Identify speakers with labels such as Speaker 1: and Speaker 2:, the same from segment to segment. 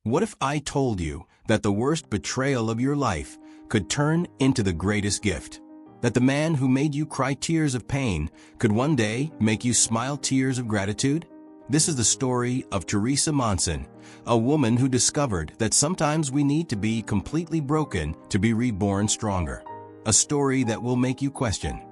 Speaker 1: What if I told you that the worst betrayal of your life could turn into the greatest gift? That the man who made you cry tears of pain could one day make you smile tears of gratitude? This is the story of Teresa Monson, a woman who discovered that sometimes we need to be completely broken to be reborn stronger. A story that will make you question,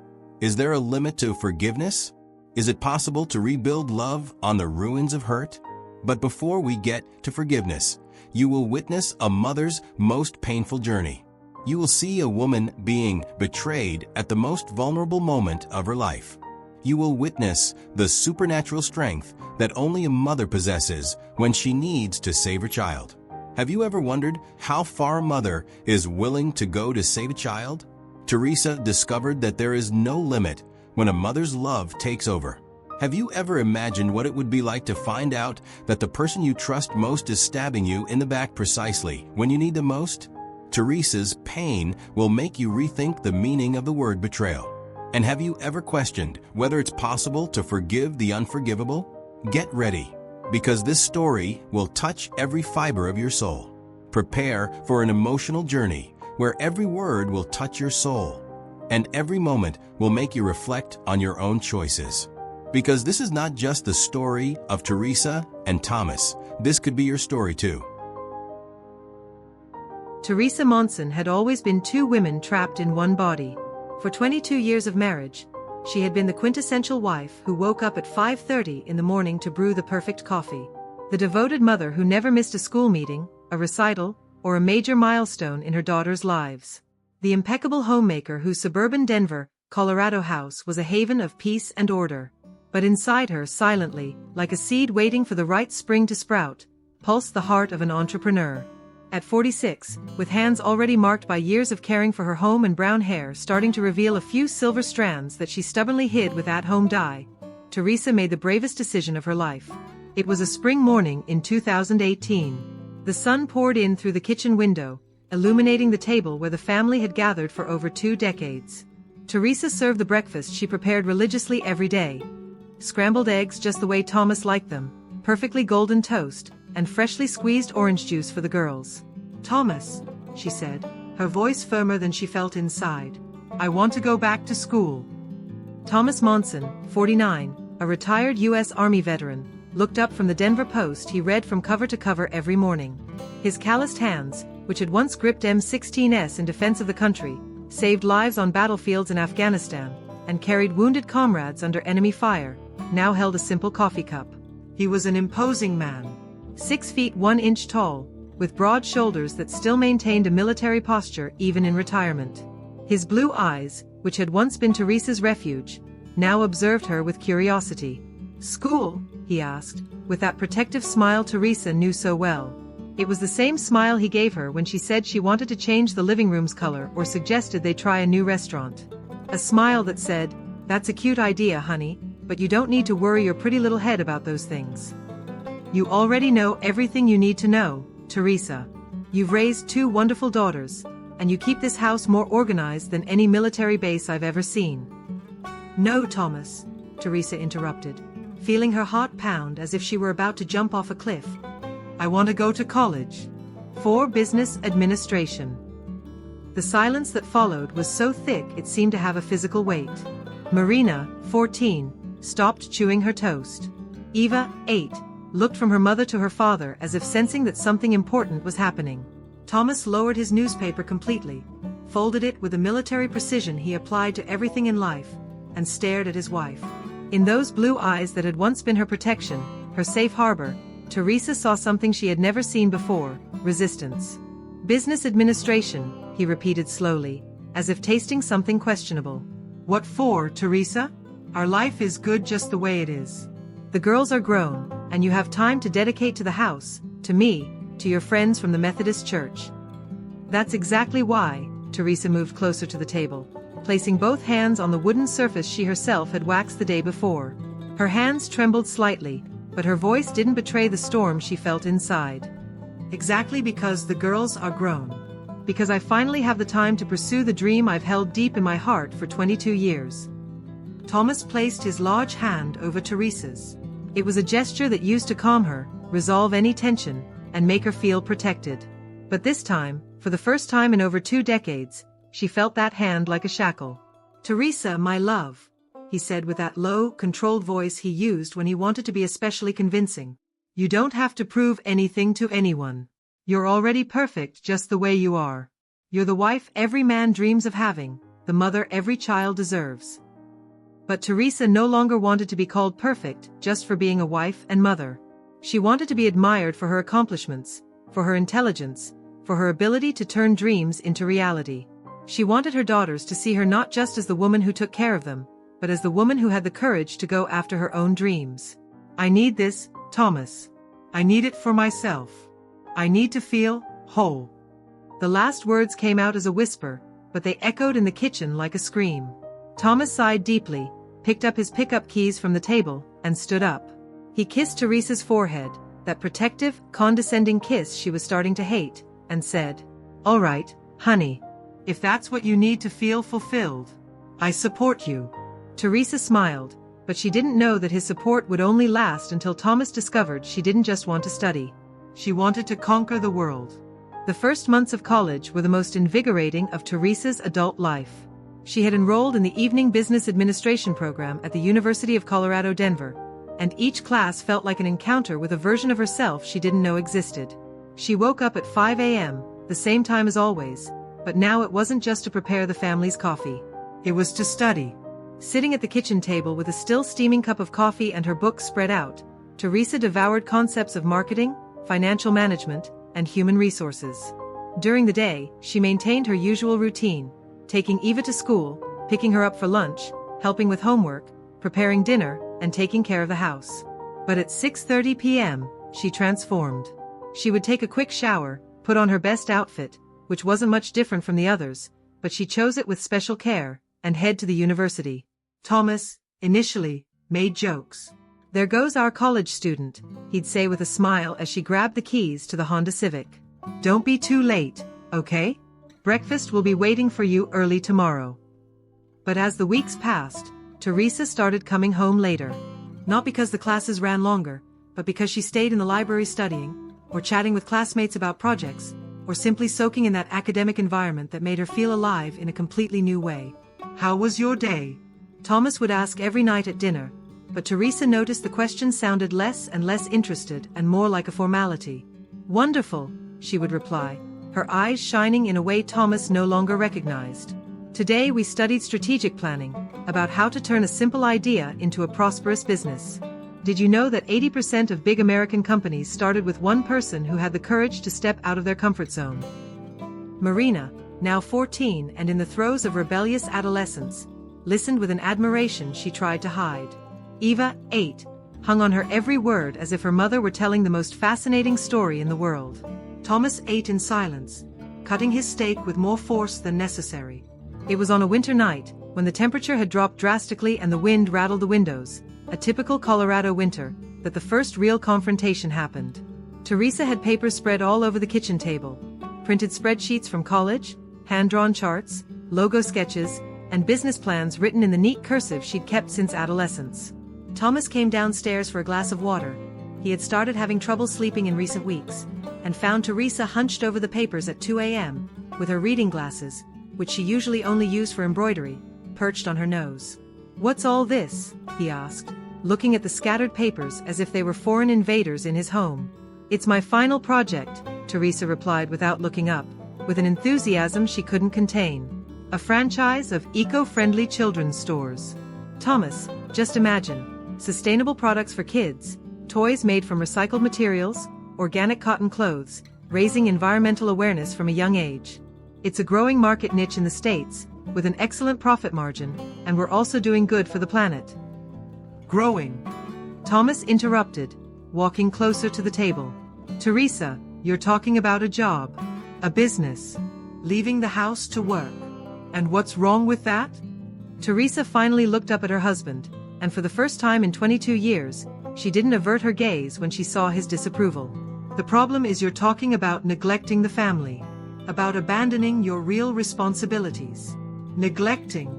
Speaker 1: is there a limit to forgiveness? Is it possible to rebuild love on the ruins of hurt? But before we get to forgiveness, you will witness a mother's most painful journey. You will see a woman being betrayed at the most vulnerable moment of her life. You will witness the supernatural strength that only a mother possesses when she needs to save her child. Have you ever wondered how far a mother is willing to go to save a child? Teresa discovered that there is no limit when a mother's love takes over. Have you ever imagined what it would be like to find out that the person you trust most is stabbing you in the back precisely when you need them most? Teresa's pain will make you rethink the meaning of the word betrayal. And have you ever questioned whether it's possible to forgive the unforgivable? Get ready, because this story will touch every fiber of your soul. Prepare for an emotional journey where every word will touch your soul, and every moment will make you reflect on your own choices. Because this is not just the story of Teresa and Thomas, this could be your story too.
Speaker 2: Teresa Monson had always been two women trapped in one body. For 22 years of marriage, she had been the quintessential wife who woke up at 5:30 in the morning to brew the perfect coffee. The devoted mother who never missed a school meeting, a recital, or a major milestone in her daughters' lives. The impeccable homemaker whose suburban Denver, Colorado house was a haven of peace and order. But inside her, silently, like a seed waiting for the right spring to sprout, pulsed the heart of an entrepreneur. At 46, with hands already marked by years of caring for her home and brown hair starting to reveal a few silver strands that she stubbornly hid with at-home dye, Teresa made the bravest decision of her life. It was a spring morning in 2018. The sun poured in through the kitchen window, illuminating the table where the family had gathered for over 2 decades. Teresa served the breakfast she prepared religiously every day. Scrambled eggs just the way Thomas liked them, perfectly golden toast, and freshly squeezed orange juice for the girls. "Thomas," she said, her voice firmer than she felt inside, "I want to go back to school." Thomas Monson, 49, a retired U.S. Army veteran, looked up from the Denver Post he read from cover to cover every morning. His calloused hands, which had once gripped M16s in defense of the country, saved lives on battlefields in Afghanistan, and carried wounded comrades under enemy fire, now held a simple coffee cup. He was an imposing man, 6 feet 1 inch tall, with broad shoulders that still maintained a military posture even in retirement. His blue eyes, which had once been Teresa's refuge, now observed her with curiosity. "School?" he asked, with that protective smile Teresa knew so well. It was the same smile he gave her when she said she wanted to change the living room's color or suggested they try a new restaurant. A smile that said, "That's a cute idea, honey, but you don't need to worry your pretty little head about those things. You already know everything you need to know, Teresa. You've raised 2 wonderful daughters, and you keep this house more organized than any military base I've ever seen." "No, Thomas," Teresa interrupted, feeling her heart pound as if she were about to jump off a cliff. "I want to go to college. For business administration." The silence that followed was so thick it seemed to have a physical weight. Marina, 14, stopped chewing her toast. Eva, 8, looked from her mother to her father as if sensing that something important was happening. Thomas lowered his newspaper completely, folded it with a military precision he applied to everything in life, and stared at his wife. In those blue eyes that had once been her protection, her safe harbor, Teresa saw something she had never seen before: resistance. "Business administration," he repeated slowly, as if tasting something questionable. "What for, Teresa? Our life is good just the way it is. The girls are grown, and you have time to dedicate to the house, to me, to your friends from the Methodist Church." "That's exactly why." Teresa moved closer to the table, placing both hands on the wooden surface she herself had waxed the day before. Her hands trembled slightly, but her voice didn't betray the storm she felt inside. "Exactly because the girls are grown. Because I finally have the time to pursue the dream I've held deep in my heart for 22 years. Thomas placed his large hand over Teresa's. It was a gesture that used to calm her, resolve any tension, and make her feel protected. But this time, for the first time in over 2 decades, she felt that hand like a shackle. "Teresa, my love," he said with that low, controlled voice he used when he wanted to be especially convincing. "You don't have to prove anything to anyone. You're already perfect just the way you are. You're the wife every man dreams of having, the mother every child deserves." But Teresa no longer wanted to be called perfect just for being a wife and mother. She wanted to be admired for her accomplishments, for her intelligence, for her ability to turn dreams into reality. She wanted her daughters to see her not just as the woman who took care of them, but as the woman who had the courage to go after her own dreams. "I need this, Thomas. I need it for myself. I need to feel whole." The last words came out as a whisper, but they echoed in the kitchen like a scream. Thomas sighed deeply, picked up his pickup keys from the table, and stood up. He kissed Teresa's forehead, that protective, condescending kiss she was starting to hate, and said, "All right, honey. If that's what you need to feel fulfilled, I support you." Teresa smiled, but she didn't know that his support would only last until Thomas discovered she didn't just want to study. She wanted to conquer the world. The first months of college were the most invigorating of Teresa's adult life. She had enrolled in the evening business administration program at the University of Colorado, Denver, and each class felt like an encounter with a version of herself she didn't know existed. She woke up at 5 a.m., the same time as always, but now it wasn't just to prepare the family's coffee. It was to study. Sitting at the kitchen table with a still steaming cup of coffee and her books spread out, Teresa devoured concepts of marketing, financial management, and human resources. During the day, she maintained her usual routine, taking Eva to school, picking her up for lunch, helping with homework, preparing dinner, and taking care of the house. But at 6:30 p.m., she transformed. She would take a quick shower, put on her best outfit, which wasn't much different from the others, but she chose it with special care, and head to the university. Thomas, initially, made jokes. "There goes our college student," he'd say with a smile as she grabbed the keys to the Honda Civic. "Don't be too late, okay? Breakfast will be waiting for you early tomorrow." But as the weeks passed, Teresa started coming home later. Not because the classes ran longer, but because she stayed in the library studying, or chatting with classmates about projects, or simply soaking in that academic environment that made her feel alive in a completely new way. "How was your day?" Thomas would ask every night at dinner, but Teresa noticed the question sounded less and less interested and more like a formality. "Wonderful," she would reply, her eyes shining in a way Thomas no longer recognized. "Today we studied strategic planning, about how to turn a simple idea into a prosperous business. Did you know that 80% of big American companies started with one person who had the courage to step out of their comfort zone?" Marina, now 14 and in the throes of rebellious adolescence, listened with an admiration she tried to hide. Eva, 8, hung on her every word as if her mother were telling the most fascinating story in the world. Thomas ate in silence, cutting his steak with more force than necessary. It was on a winter night, when the temperature had dropped drastically and the wind rattled the windows, a typical Colorado winter, that the first real confrontation happened. Teresa had papers spread all over the kitchen table, printed spreadsheets from college, hand-drawn charts, logo sketches, and business plans written in the neat cursive she'd kept since adolescence. Thomas came downstairs for a glass of water. He had started having trouble sleeping in recent weeks, and found Teresa hunched over the papers at 2 a.m., with her reading glasses, which she usually only used for embroidery, perched on her nose. "What's all this?" he asked, looking at the scattered papers as if they were foreign invaders in his home. "It's my final project," Teresa replied without looking up, with an enthusiasm she couldn't contain. "A franchise of eco-friendly children's stores." "Thomas, just imagine. Sustainable products for kids, toys made from recycled materials, organic cotton clothes, raising environmental awareness from a young age. It's a growing market niche in the States, with an excellent profit margin, and we're also doing good for the planet." "Growing?" Thomas interrupted, walking closer to the table. "Teresa, you're talking about a job, a business, leaving the house to work. And what's wrong with that?" Teresa finally looked up at her husband, and for the first time in 22 years, she didn't avert her gaze when she saw his disapproval. "The problem is you're talking about neglecting the family, about abandoning your real responsibilities." "Neglecting."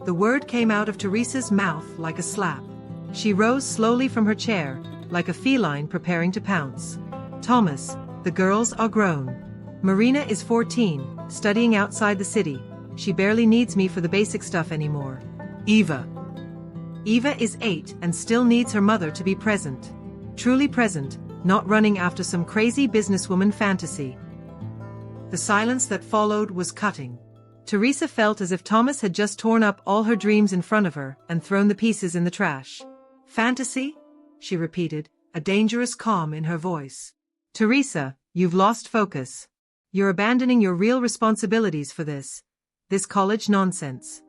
Speaker 2: The word came out of Teresa's mouth like a slap. She rose slowly from her chair, like a feline preparing to pounce. "Thomas, The girls are grown. Marina is 14, studying outside the city. She barely needs me for the basic stuff anymore. Eva is 8 and still needs her mother to be present. Truly present, not running after some crazy businesswoman fantasy. The silence that followed was cutting. Teresa felt as if Thomas had just torn up all her dreams in front of her and thrown the pieces in the trash. Fantasy? She repeated, a dangerous calm in her voice. Teresa, you've lost focus. You're abandoning your real responsibilities for this college nonsense.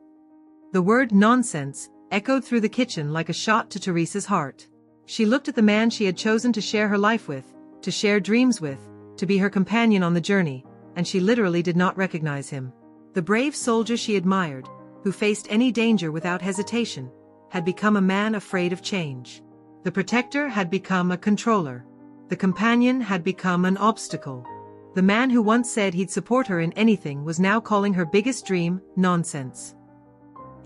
Speaker 2: The word nonsense echoed through the kitchen like a shot to Teresa's heart. She looked at the man she had chosen to share her life with, to share dreams with, to be her companion on the journey, and she literally did not recognize him. The brave soldier she admired, who faced any danger without hesitation, had become a man afraid of change. The protector had become a controller. The companion had become an obstacle. The man who once said he'd support her in anything was now calling her biggest dream nonsense.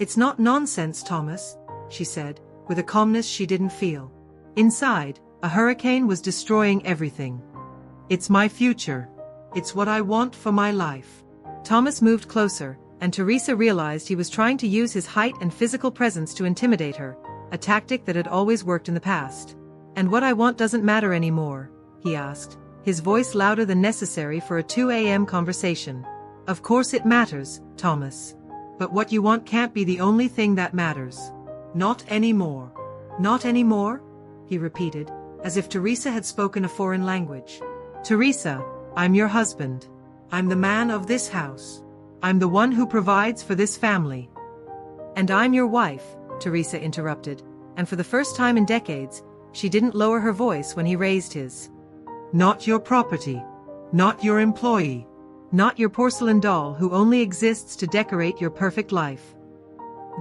Speaker 2: It's not nonsense, Thomas, she said, with a calmness she didn't feel. Inside, a hurricane was destroying everything. It's my future. It's what I want for my life. Thomas moved closer, and Teresa realized he was trying to use his height and physical presence to intimidate her, a tactic that had always worked in the past. And what I want doesn't matter anymore, he asked, his voice louder than necessary for a 2 a.m. conversation. Of course it matters, Thomas. But what you want can't be the only thing that matters. Not anymore. Not anymore? He repeated, as if Teresa had spoken a foreign language. Teresa, I'm your husband. I'm the man of this house. I'm the one who provides for this family. And I'm your wife, Teresa interrupted, and for the first time in decades, she didn't lower her voice when he raised his. Not your property. Not your employee. Not your porcelain doll who only exists to decorate your perfect life.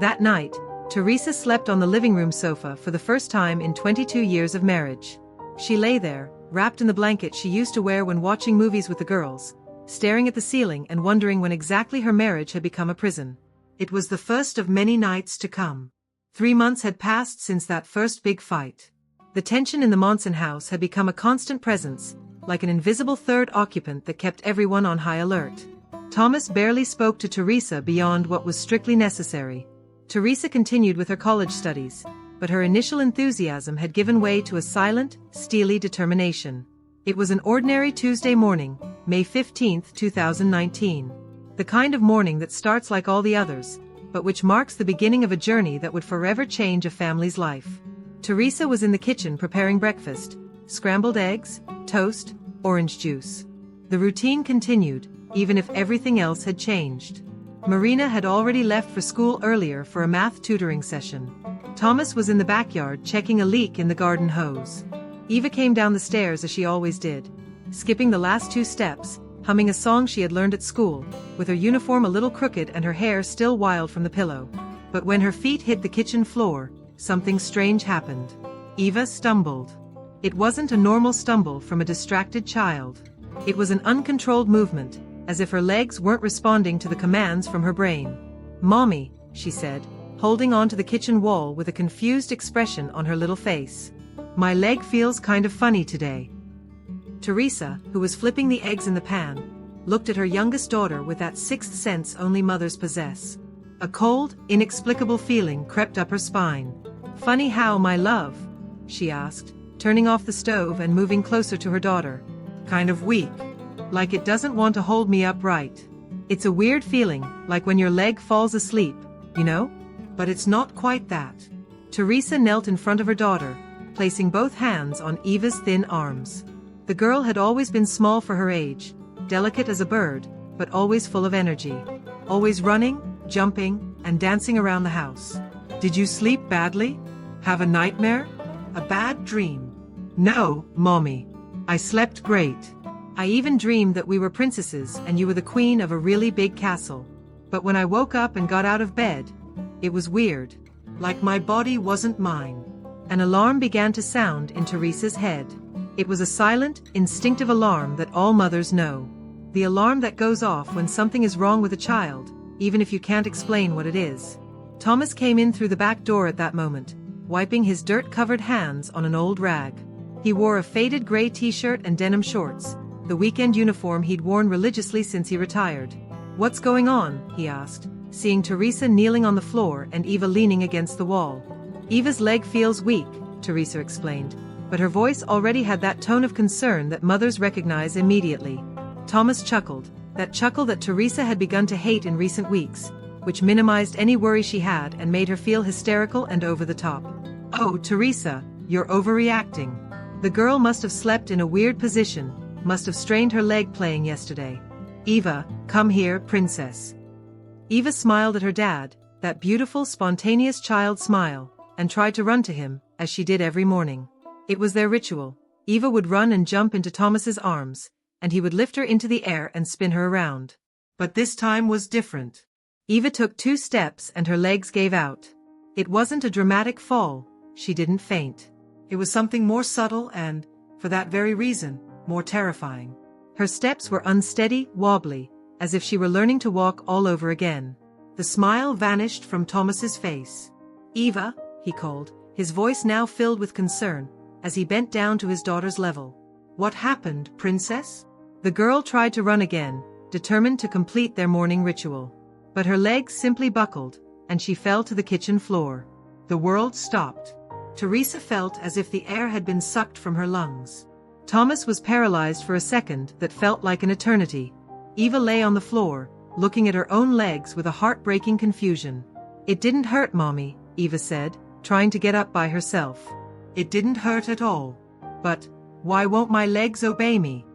Speaker 2: That night, Teresa slept on the living room sofa for the first time in 22 years of marriage. She lay there, wrapped in the blanket she used to wear when watching movies with the girls, staring at the ceiling and wondering when exactly her marriage had become a prison. It was the first of many nights to come. 3 months had passed since that first big fight. The tension in the Monson house had become a constant presence, like an invisible third occupant that kept everyone on high alert. Thomas barely spoke to Teresa beyond what was strictly necessary. Teresa continued with her college studies, but her initial enthusiasm had given way to a silent, steely determination. It was an ordinary Tuesday morning, May 15, 2019. The kind of morning that starts like all the others, but which marks the beginning of a journey that would forever change a family's life. Teresa was in the kitchen preparing breakfast, scrambled eggs, toast, orange juice. The routine continued, even if everything else had changed. Marina had already left for school earlier for a math tutoring session. Thomas was in the backyard checking a leak in the garden hose. Eva came down the stairs as she always did, skipping the last 2 steps, humming a song she had learned at school, with her uniform a little crooked and her hair still wild from the pillow. But when her feet hit the kitchen floor, something strange happened. Eva stumbled. It wasn't a normal stumble from a distracted child. It was an uncontrolled movement, as if her legs weren't responding to the commands from her brain. "Mommy," she said, holding on to the kitchen wall with a confused expression on her little face. "My leg feels kind of funny today." Teresa, who was flipping the eggs in the pan, looked at her youngest daughter with that sixth sense only mothers possess. A cold, inexplicable feeling crept up her spine. "Funny how, my love?" she asked, turning off the stove and moving closer to her daughter. "Kind of weak. Like it doesn't want to hold me upright. It's a weird feeling, like when your leg falls asleep, you know? But it's not quite that." Teresa knelt in front of her daughter, placing both hands on Eva's thin arms. The girl had always been small for her age, delicate as a bird, but always full of energy. Always running, jumping, and dancing around the house. "Did you sleep badly? Have a nightmare? A bad dream?" "No, Mommy. I slept great. I even dreamed that we were princesses and you were the queen of a really big castle. But when I woke up and got out of bed, it was weird. Like my body wasn't mine." An alarm began to sound in Teresa's head. It was a silent, instinctive alarm that all mothers know. The alarm that goes off when something is wrong with a child, even if you can't explain what it is. Thomas came in through the back door at that moment, wiping his dirt-covered hands on an old rag. He wore a faded gray t-shirt and denim shorts, the weekend uniform he'd worn religiously since he retired. "What's going on?" he asked, seeing Teresa kneeling on the floor and Eva leaning against the wall. "Eva's leg feels weak," Teresa explained, but her voice already had that tone of concern that mothers recognize immediately. Thomas chuckled, that chuckle that Teresa had begun to hate in recent weeks, which minimized any worry she had and made her feel hysterical and over the top. "Oh, Teresa, you're overreacting. The girl must have slept in a weird position, must have strained her leg playing yesterday. Eva, come here, princess." Eva smiled at her dad, that beautiful, spontaneous child smile, and tried to run to him, as she did every morning. It was their ritual. Eva would run and jump into Thomas's arms, and he would lift her into the air and spin her around. But this time was different. Eva took 2 steps and her legs gave out. It wasn't a dramatic fall, she didn't faint. It was something more subtle and, for that very reason, more terrifying. Her steps were unsteady, wobbly, as if she were learning to walk all over again. The smile vanished from Thomas's face. "Eva," he called, his voice now filled with concern, as he bent down to his daughter's level. "What happened, princess?" The girl tried to run again, determined to complete their morning ritual. But her legs simply buckled, and she fell to the kitchen floor. The world stopped. Teresa felt as if the air had been sucked from her lungs. Thomas was paralyzed for a second that felt like an eternity. Eva lay on the floor, looking at her own legs with a heartbreaking confusion. "It didn't hurt, Mommy," Eva said, trying to get up by herself. "It didn't hurt at all. But, why won't my legs obey me?"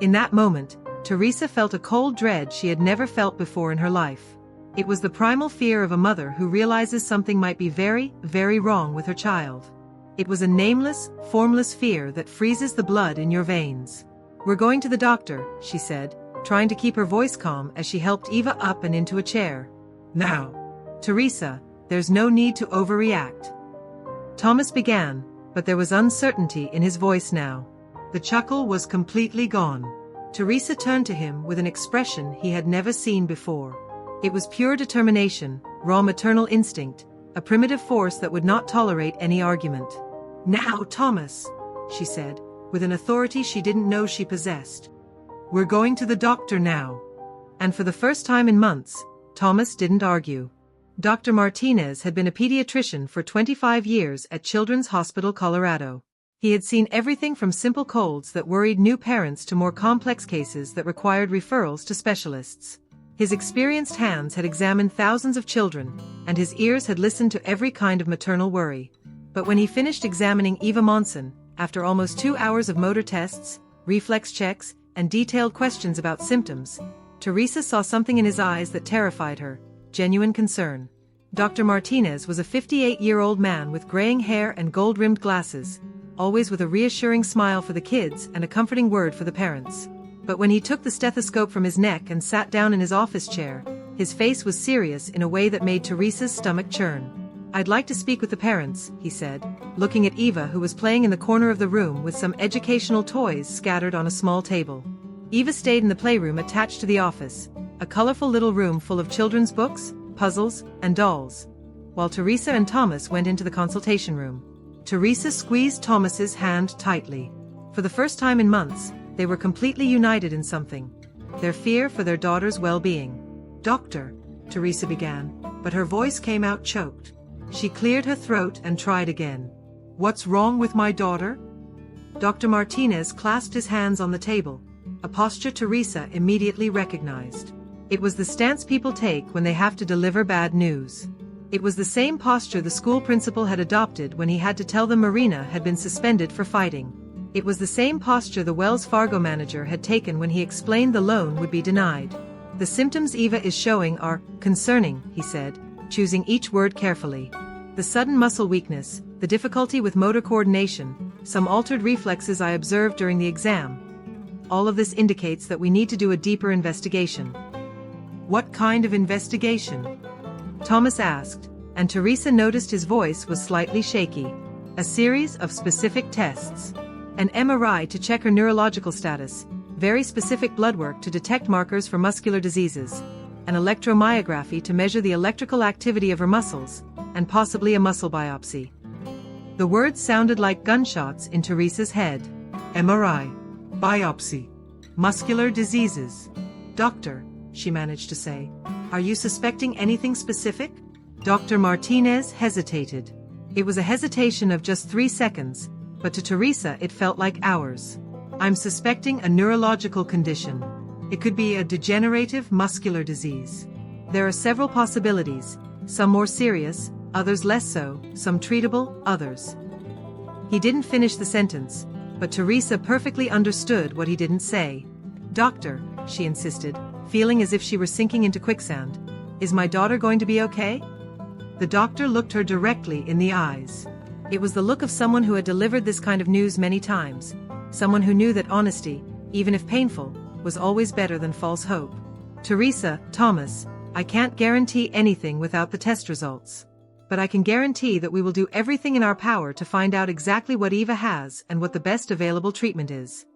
Speaker 2: In that moment, Teresa felt a cold dread she had never felt before in her life. It was the primal fear of a mother who realizes something might be very, very wrong with her child. It was a nameless, formless fear that freezes the blood in your veins. "We're going to the doctor," she said, trying to keep her voice calm as she helped Eva up and into a chair. "Now, Teresa, there's no need to overreact." Thomas began, but there was uncertainty in his voice now. The chuckle was completely gone. Teresa turned to him with an expression he had never seen before. It was pure determination, raw maternal instinct, a primitive force that would not tolerate any argument. "Now, Thomas," she said, with an authority she didn't know she possessed. "We're going to the doctor now." And for the first time in months, Thomas didn't argue. Dr. Martinez had been a pediatrician for 25 years at Children's Hospital Colorado. He had seen everything from simple colds that worried new parents to more complex cases that required referrals to specialists. His experienced hands had examined thousands of children, and his ears had listened to every kind of maternal worry. But when he finished examining Eva Monson, after almost 2 hours of motor tests, reflex checks, and detailed questions about symptoms, Teresa saw something in his eyes that terrified her, genuine concern. Dr. Martinez was a 58-year-old man with graying hair and gold-rimmed glasses, always with a reassuring smile for the kids and a comforting word for the parents. But when he took the stethoscope from his neck and sat down in his office chair, his face was serious in a way that made Teresa's stomach churn. "I'd like to speak with the parents," he said, looking at Eva, who was playing in the corner of the room with some educational toys scattered on a small table. Eva stayed in the playroom attached to the office, a colorful little room full of children's books, puzzles, and dolls, while Teresa and Thomas went into the consultation room. Teresa squeezed Thomas's hand tightly. For the first time in months, they were completely united in something: their fear for their daughter's well-being. "Doctor," Teresa began, but her voice came out choked. She cleared her throat and tried again. "What's wrong with my daughter?" Dr. Martinez clasped his hands on the table, a posture Teresa immediately recognized. It was the stance people take when they have to deliver bad news. It was the same posture the school principal had adopted when he had to tell them Marina had been suspended for fighting. It was the same posture the Wells Fargo manager had taken when he explained the loan would be denied. "The symptoms Eva is showing are concerning," he said, choosing each word carefully. "The sudden muscle weakness, the difficulty with motor coordination, some altered reflexes I observed during the exam. All of this indicates that we need to do a deeper investigation." "What kind of investigation?" Thomas asked, and Teresa noticed his voice was slightly shaky. "A series of specific tests. An MRI to check her neurological status, very specific blood work to detect markers for muscular diseases, an electromyography to measure the electrical activity of her muscles, and possibly a muscle biopsy." The words sounded like gunshots in Teresa's head. "MRI. Biopsy. Muscular diseases. Doctor, she managed to say, are you suspecting anything specific? Dr. Martinez hesitated. It was a hesitation of just 3 seconds, but to Teresa it felt like hours. I'm suspecting a neurological condition. It could be a degenerative muscular disease. There are several possibilities, some more serious, others less so, some treatable, others. He didn't finish the sentence, but Teresa perfectly understood what he didn't say. Doctor, she insisted, feeling as if she were sinking into quicksand, is my daughter going to be okay? The doctor looked her directly in the eyes. It was the look of someone who had delivered this kind of news many times, someone who knew that honesty, even if painful, was always better than false hope. Teresa, Thomas, I can't guarantee anything without the test results. But I can guarantee that we will do everything in our power to find out exactly what Eva has and what the best available treatment is.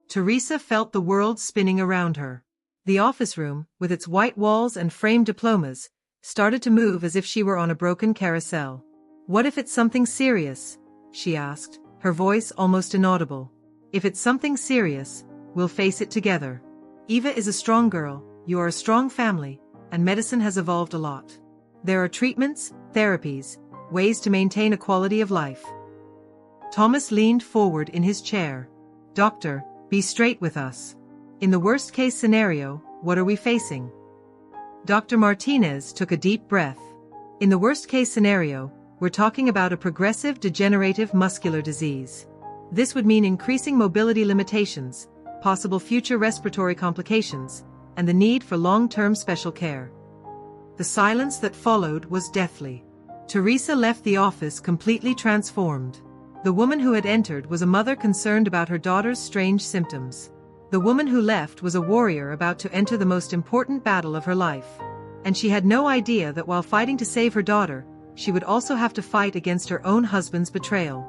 Speaker 2: Teresa felt the world spinning around her. The office room, with its white walls and framed diplomas, started to move as if she were on a broken carousel. What if it's something serious? She asked, her voice almost inaudible. If it's something serious, we'll face it together. Eva is a strong girl, you are a strong family, and medicine has evolved a lot. There are treatments, therapies, ways to maintain a quality of life. Thomas leaned forward in his chair. Doctor, be straight with us. In the worst-case scenario, what are we facing? Dr. Martinez took a deep breath. In the worst-case scenario, we're talking about a progressive degenerative muscular disease. This would mean increasing mobility limitations, possible future respiratory complications, and the need for long-term special care. The silence that followed was deathly. Teresa left the office completely transformed. The woman who had entered was a mother concerned about her daughter's strange symptoms. The woman who left was a warrior about to enter the most important battle of her life. And she had no idea that while fighting to save her daughter, she would also have to fight against her own husband's betrayal.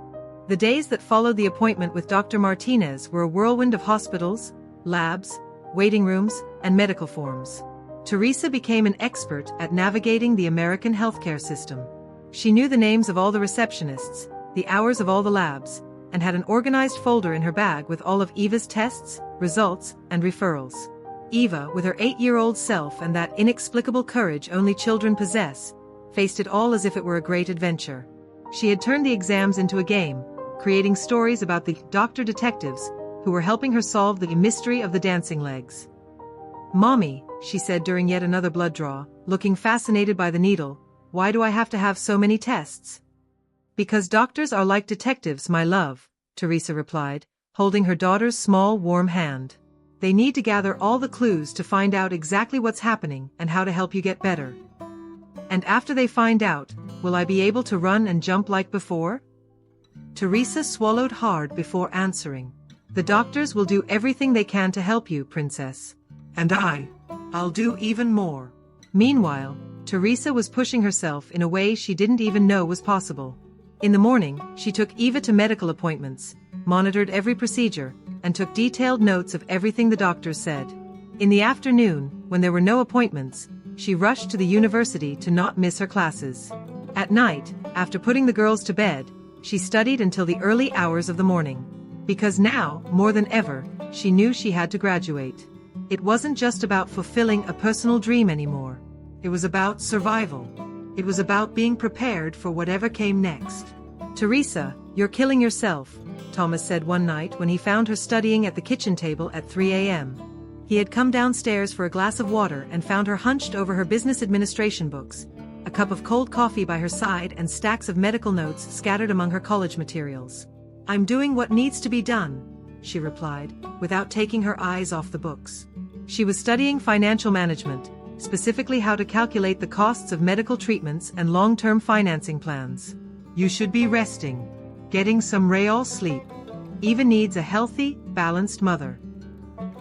Speaker 2: The days that followed the appointment with Dr. Martinez were a whirlwind of hospitals, labs, waiting rooms, and medical forms. Teresa became an expert at navigating the American healthcare system. She knew the names of all the receptionists, the hours of all the labs, and had an organized folder in her bag with all of Eva's tests, results, and referrals. Eva, with her 8-year-old self and that inexplicable courage only children possess, faced it all as if it were a great adventure. She had turned the exams into a game, creating stories about the doctor detectives who were helping her solve the mystery of the dancing legs. Mommy, she said during yet another blood draw, looking fascinated by the needle, why do I have to have so many tests? Because doctors are like detectives, my love, Teresa replied, holding her daughter's small, warm hand. They need to gather all the clues to find out exactly what's happening and how to help you get better. And after they find out, will I be able to run and jump like before? Teresa swallowed hard before answering. The doctors will do everything they can to help you, princess. And I'll do even more. Meanwhile, Teresa was pushing herself in a way she didn't even know was possible. In the morning, she took Eva to medical appointments, monitored every procedure, and took detailed notes of everything the doctors said. In the afternoon, when there were no appointments, she rushed to the university to not miss her classes. At night, after putting the girls to bed, she studied until the early hours of the morning. Because now, more than ever, she knew she had to graduate. It wasn't just about fulfilling a personal dream anymore. It was about survival. It was about being prepared for whatever came next. Teresa, you're killing yourself, Thomas said one night when he found her studying at the kitchen table at 3 a.m. He had come downstairs for a glass of water and found her hunched over her business administration books, a cup of cold coffee by her side and stacks of medical notes scattered among her college materials. I'm doing what needs to be done, she replied, without taking her eyes off the books. She was studying financial management, specifically how to calculate the costs of medical treatments and long-term financing plans. You should be resting, getting some real sleep. Eva needs a healthy, balanced mother.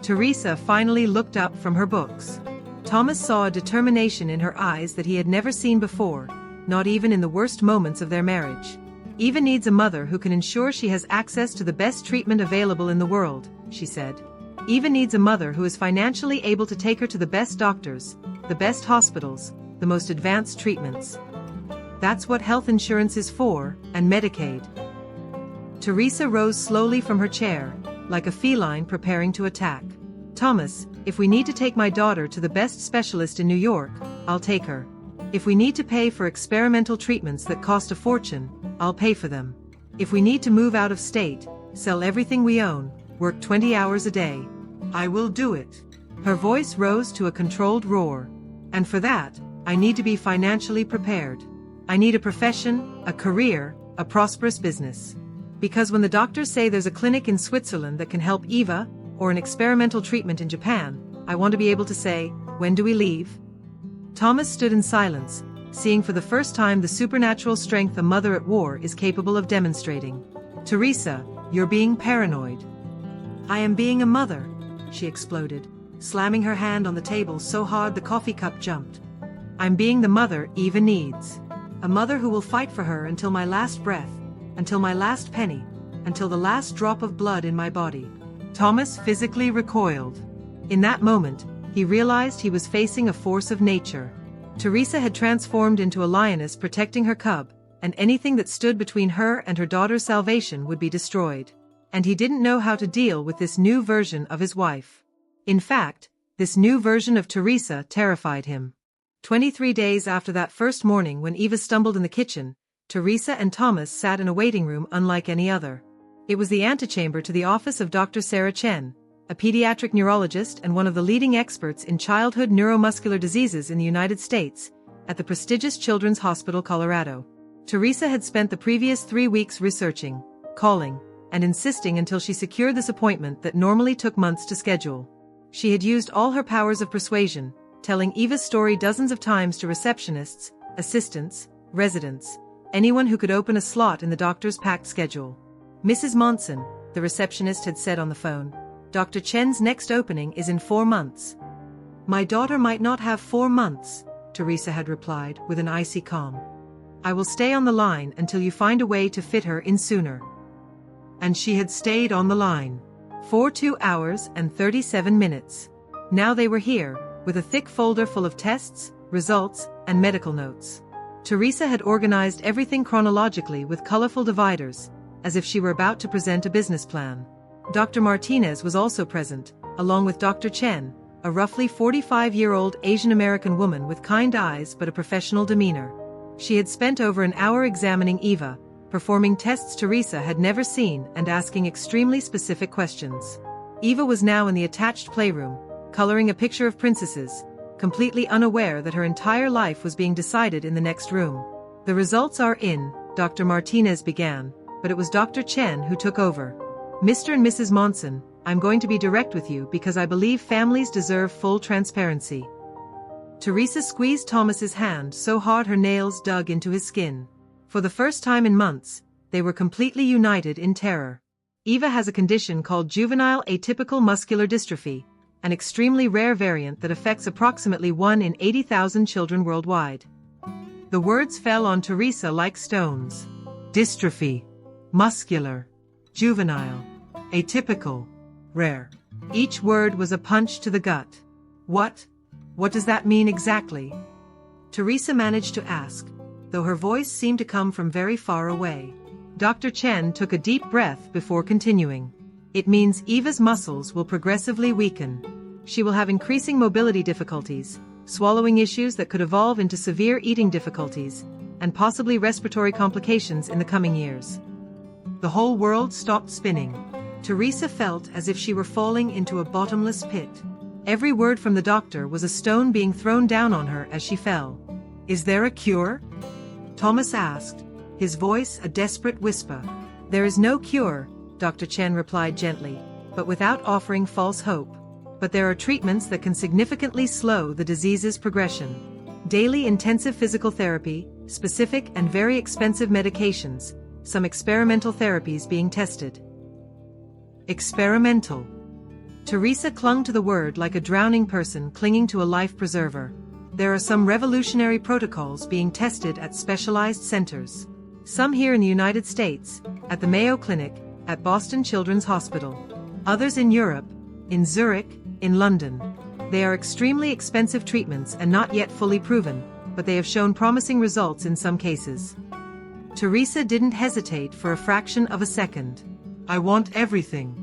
Speaker 2: Teresa finally looked up from her books. Thomas saw a determination in her eyes that he had never seen before, not even in the worst moments of their marriage. Eva needs a mother who can ensure she has access to the best treatment available in the world, she said. Eva needs a mother who is financially able to take her to the best doctors, the best hospitals, the most advanced treatments. That's what health insurance is for, and Medicaid. Teresa rose slowly from her chair, like a feline preparing to attack. Thomas, if we need to take my daughter to the best specialist in New York, I'll take her. If we need to pay for experimental treatments that cost a fortune, I'll pay for them. If we need to move out of state, sell everything we own, work 20 hours a day, I will do it. Her voice rose to a controlled roar. And for that, I need to be financially prepared. I need a profession, a career, a prosperous business. Because when the doctors say there's a clinic in Switzerland that can help Eva, or an experimental treatment in Japan, I want to be able to say, when do we leave? Thomas stood in silence, seeing for the first time the supernatural strength a mother at war is capable of demonstrating. Teresa, you're being paranoid. I am being a mother, she exploded, slamming her hand on the table so hard the coffee cup jumped. I'm being the mother Eva needs. A mother who will fight for her until my last breath, until my last penny, until the last drop of blood in my body. Thomas physically recoiled. In that moment, he realized he was facing a force of nature. Teresa had transformed into a lioness protecting her cub, and anything that stood between her and her daughter's salvation would be destroyed. And he didn't know how to deal with this new version of his wife. In fact, this new version of Teresa terrified him. 23 days after that first morning when Eva stumbled in the kitchen, Teresa and Thomas sat in a waiting room unlike any other. It was the antechamber to the office of Dr. Sarah Chen, a pediatric neurologist and one of the leading experts in childhood neuromuscular diseases in the United States, at the prestigious Children's Hospital Colorado. Teresa had spent the previous 3 weeks researching, calling, and insisting until she secured this appointment that normally took months to schedule. She had used all her powers of persuasion, telling Eva's story dozens of times to receptionists, assistants, residents, anyone who could open a slot in the doctor's packed schedule. Mrs. Monson, the receptionist had said on the phone, Dr. Chen's next opening is in 4 months. My daughter might not have 4 months, Teresa had replied with an icy calm. I will stay on the line until you find a way to fit her in sooner. And she had stayed on the line. For 2 hours and 37 minutes. Now they were here, with a thick folder full of tests, results, and medical notes. Teresa had organized everything chronologically with colorful dividers, as if she were about to present a business plan. Dr. Martinez was also present, along with Dr. Chen, a roughly 45-year-old Asian American woman with kind eyes but a professional demeanor. She had spent over an hour examining Eva, performing tests Teresa had never seen and asking extremely specific questions. Eva was now in the attached playroom, coloring a picture of princesses, completely unaware that her entire life was being decided in the next room. The results are in, Dr. Martinez began, but it was Dr. Chen who took over. Mr. and Mrs. Monson, I'm going to be direct with you because I believe families deserve full transparency. Teresa squeezed Thomas's hand so hard her nails dug into his skin. For the first time in months, they were completely united in terror. Eva has a condition called juvenile atypical muscular dystrophy, an extremely rare variant that affects approximately 1 in 80,000 children worldwide. The words fell on Teresa like stones. Dystrophy. Muscular. Juvenile. Atypical. Rare. Each word was a punch to the gut. What does that mean exactly? Teresa managed to ask, though her voice seemed to come from very far away. Dr. Chen took a deep breath before continuing. It means Eva's muscles will progressively weaken. She will have increasing mobility difficulties, swallowing issues that could evolve into severe eating difficulties, and possibly respiratory complications in the coming years. The whole world stopped spinning. Teresa felt as if she were falling into a bottomless pit. Every word from the doctor was a stone being thrown down on her as she fell. Is there a cure? Thomas asked, his voice a desperate whisper. There is no cure, Dr. Chen replied gently, but without offering false hope. But there are treatments that can significantly slow the disease's progression. Daily intensive physical therapy, specific and very expensive medications, some experimental therapies being tested. Experimental. Teresa clung to the word like a drowning person clinging to a life preserver. There are some revolutionary protocols being tested at specialized centers. Some here in the United States, at the Mayo Clinic, at Boston Children's Hospital. Others in Europe, in Zurich, in London. They are extremely expensive treatments and not yet fully proven, but they have shown promising results in some cases. Teresa didn't hesitate for a fraction of a second. I want everything.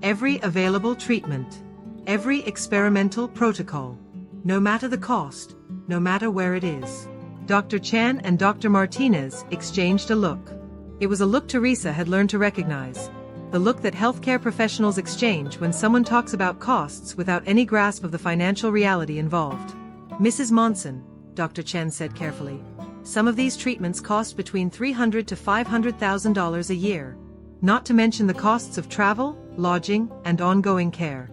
Speaker 2: Every available treatment. Every experimental protocol. No matter the cost, no matter where it is. Dr. Chan and Dr. Martinez exchanged a look. It was a look Teresa had learned to recognize. The look that healthcare professionals exchange when someone talks about costs without any grasp of the financial reality involved. Mrs. Monson, Dr. Chen said carefully, some of these treatments cost between $300,000 to $500,000 a year, not to mention the costs of travel, lodging, and ongoing care.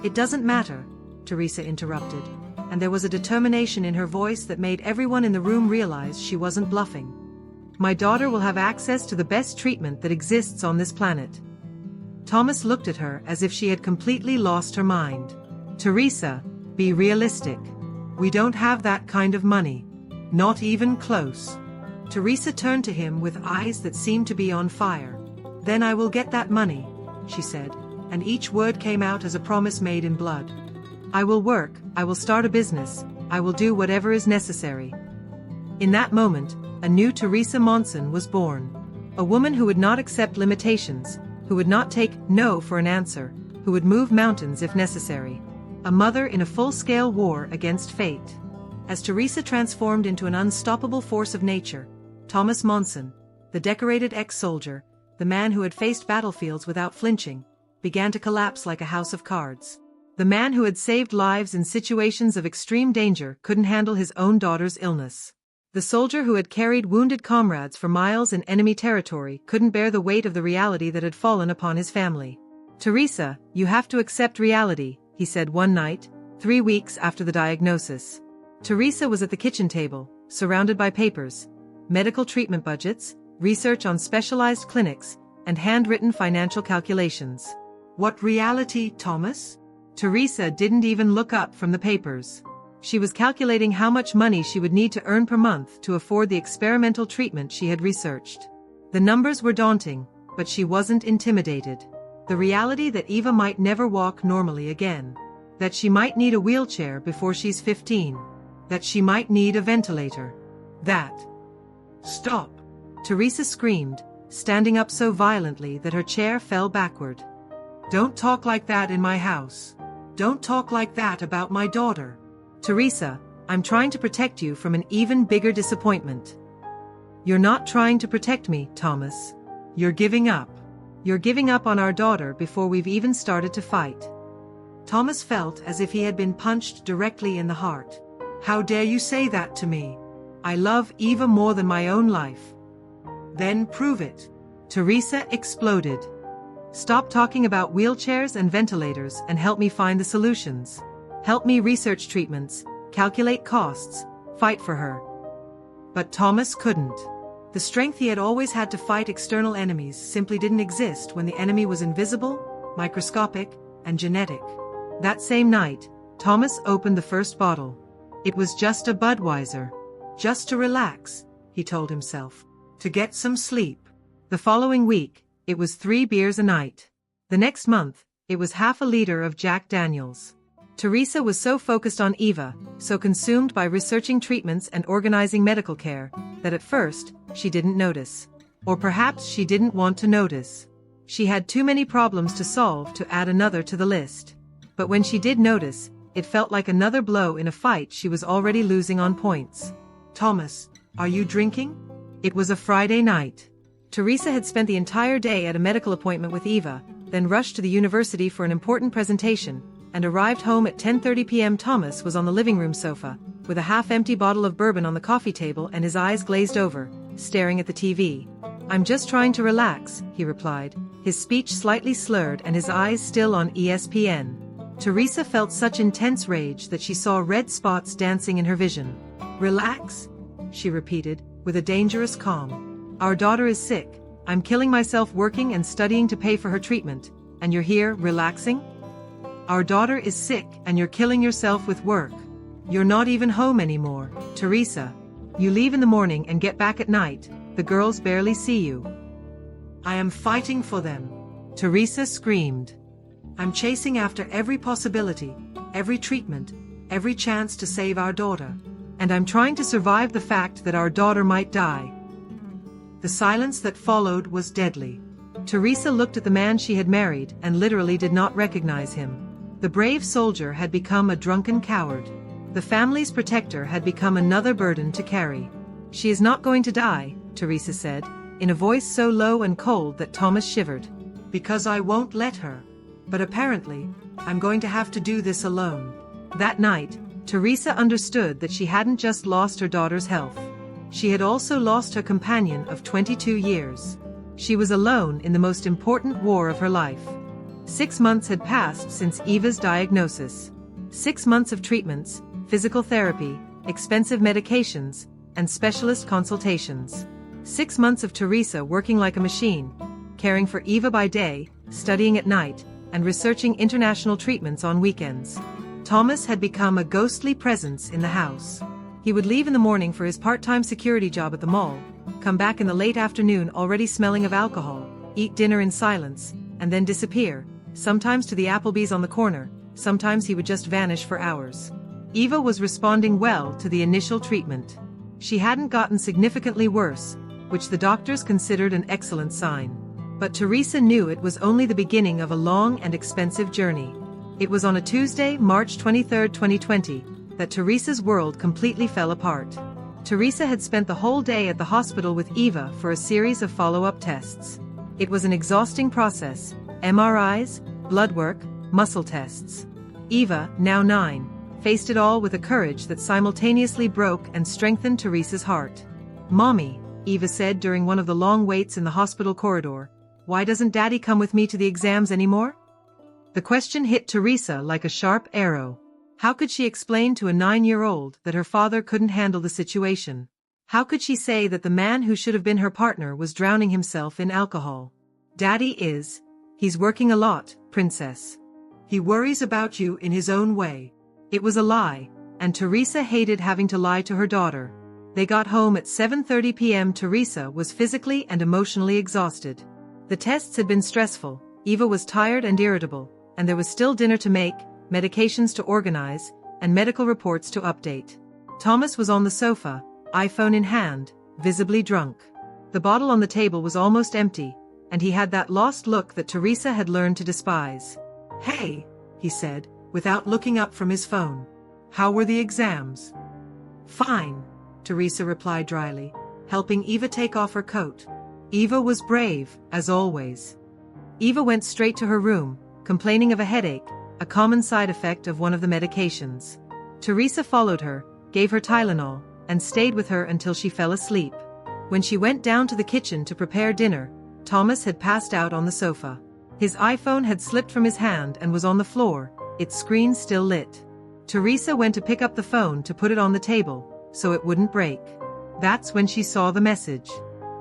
Speaker 2: It doesn't matter, Teresa interrupted, and there was a determination in her voice that made everyone in the room realize she wasn't bluffing. My daughter will have access to the best treatment that exists on this planet. Thomas looked at her as if she had completely lost her mind. Teresa, be realistic. We don't have that kind of money. Not even close. Teresa turned to him with eyes that seemed to be on fire. Then I will get that money, she said, and each word came out as a promise made in blood. I will work, I will start a business, I will do whatever is necessary. In that moment, a new Teresa Monson was born. A woman who would not accept limitations, who would not take no for an answer, who would move mountains if necessary. A mother in a full-scale war against fate. As Teresa transformed into an unstoppable force of nature, Thomas Monson, the decorated ex-soldier, the man who had faced battlefields without flinching, began to collapse like a house of cards. The man who had saved lives in situations of extreme danger couldn't handle his own daughter's illness. The soldier who had carried wounded comrades for miles in enemy territory couldn't bear the weight of the reality that had fallen upon his family. Teresa, you have to accept reality, he said one night, 3 weeks after the diagnosis. Teresa was at the kitchen table, surrounded by papers, medical treatment budgets, research on specialized clinics, and handwritten financial calculations. What reality, Thomas? Teresa didn't even look up from the papers. She was calculating how much money she would need to earn per month to afford the experimental treatment she had researched. The numbers were daunting, but she wasn't intimidated. The reality that Eva might never walk normally again. That she might need a wheelchair before she's 15. That she might need a ventilator. That. Stop! Teresa screamed, standing up so violently that her chair fell backward. Don't talk like that in my house. Don't talk like that about my daughter. Teresa, I'm trying to protect you from an even bigger disappointment. You're not trying to protect me, Thomas. You're giving up. You're giving up on our daughter before we've even started to fight. Thomas felt as if he had been punched directly in the heart. How dare you say that to me? I love Eva more than my own life. Then prove it. Teresa exploded. Stop talking about wheelchairs and ventilators and help me find the solutions. Help me research treatments, calculate costs, fight for her. But Thomas couldn't. The strength he had always had to fight external enemies simply didn't exist when the enemy was invisible, microscopic, and genetic. That same night, Thomas opened the first bottle. It was just a Budweiser. Just to relax, he told himself. To get some sleep. The following week, it was 3 beers a night. The next month, it was half a liter of Jack Daniels. Teresa was so focused on Eva, so consumed by researching treatments and organizing medical care, that at first, she didn't notice. Or perhaps she didn't want to notice. She had too many problems to solve to add another to the list. But when she did notice, it felt like another blow in a fight she was already losing on points. Thomas, are you drinking? It was a Friday night. Teresa had spent the entire day at a medical appointment with Eva, then rushed to the university for an important presentation, and arrived home at 10:30 p.m. Thomas was on the living room sofa, with a half-empty bottle of bourbon on the coffee table and his eyes glazed over, staring at the TV. I'm just trying to relax, he replied, his speech slightly slurred and his eyes still on ESPN. Teresa felt such intense rage that she saw red spots dancing in her vision. Relax? She repeated, with a dangerous calm. Our daughter is sick. I'm killing myself working and studying to pay for her treatment, and you're here, relaxing? Our daughter is sick and you're killing yourself with work. You're not even home anymore, Teresa. You leave in the morning and get back at night. The girls barely see you. I am fighting for them, Teresa screamed. I'm chasing after every possibility, every treatment, every chance to save our daughter. And I'm trying to survive the fact that our daughter might die. The silence that followed was deadly. Teresa looked at the man she had married and literally did not recognize him. The brave soldier had become a drunken coward. The family's protector had become another burden to carry. "She is not going to die," Teresa said, in a voice so low and cold that Thomas shivered. "Because I won't let her. But apparently, I'm going to have to do this alone." That night, Teresa understood that she hadn't just lost her daughter's health. She had also lost her companion of 22 years. She was alone in the most important war of her life. 6 months had passed since Eva's diagnosis. 6 months of treatments, physical therapy, expensive medications, and specialist consultations. 6 months of Teresa working like a machine, caring for Eva by day, studying at night, and researching international treatments on weekends. Thomas had become a ghostly presence in the house. He would leave in the morning for his part-time security job at the mall, come back in the late afternoon already smelling of alcohol, eat dinner in silence, and then disappear, sometimes to the Applebee's on the corner, sometimes he would just vanish for hours. Eva was responding well to the initial treatment. She hadn't gotten significantly worse, which the doctors considered an excellent sign. But Teresa knew it was only the beginning of a long and expensive journey. It was on a Tuesday, March 23, 2020, that Teresa's world completely fell apart. Teresa had spent the whole day at the hospital with Eva for a series of follow-up tests. It was an exhausting process: MRIs, blood work, muscle tests. Eva, now 9, faced it all with a courage that simultaneously broke and strengthened Teresa's heart. "Mommy," Eva said during one of the long waits in the hospital corridor, "why doesn't Daddy come with me to the exams anymore?" The question hit Teresa like a sharp arrow. How could she explain to a 9-year-old that her father couldn't handle the situation? How could she say that the man who should have been her partner was drowning himself in alcohol? He's working a lot, princess. He worries about you in his own way." It was a lie, and Teresa hated having to lie to her daughter. They got home at 7:30 p.m. Teresa was physically and emotionally exhausted. The tests had been stressful, Eva was tired and irritable, and there was still dinner to make, medications to organize, and medical reports to update. Thomas was on the sofa, iPhone in hand, visibly drunk. The bottle on the table was almost empty, and he had that lost look that Teresa had learned to despise. "Hey," he said, without looking up from his phone. "How were the exams?" "Fine," Teresa replied dryly, helping Eva take off her coat. Eva was brave, as always. Eva went straight to her room, complaining of a headache, a common side effect of one of the medications. Teresa followed her, gave her Tylenol, and stayed with her until she fell asleep. When she went down to the kitchen to prepare dinner, Thomas had passed out on the sofa. His iPhone had slipped from his hand and was on the floor, its screen still lit. Teresa went to pick up the phone to put it on the table, so it wouldn't break. That's when she saw the message.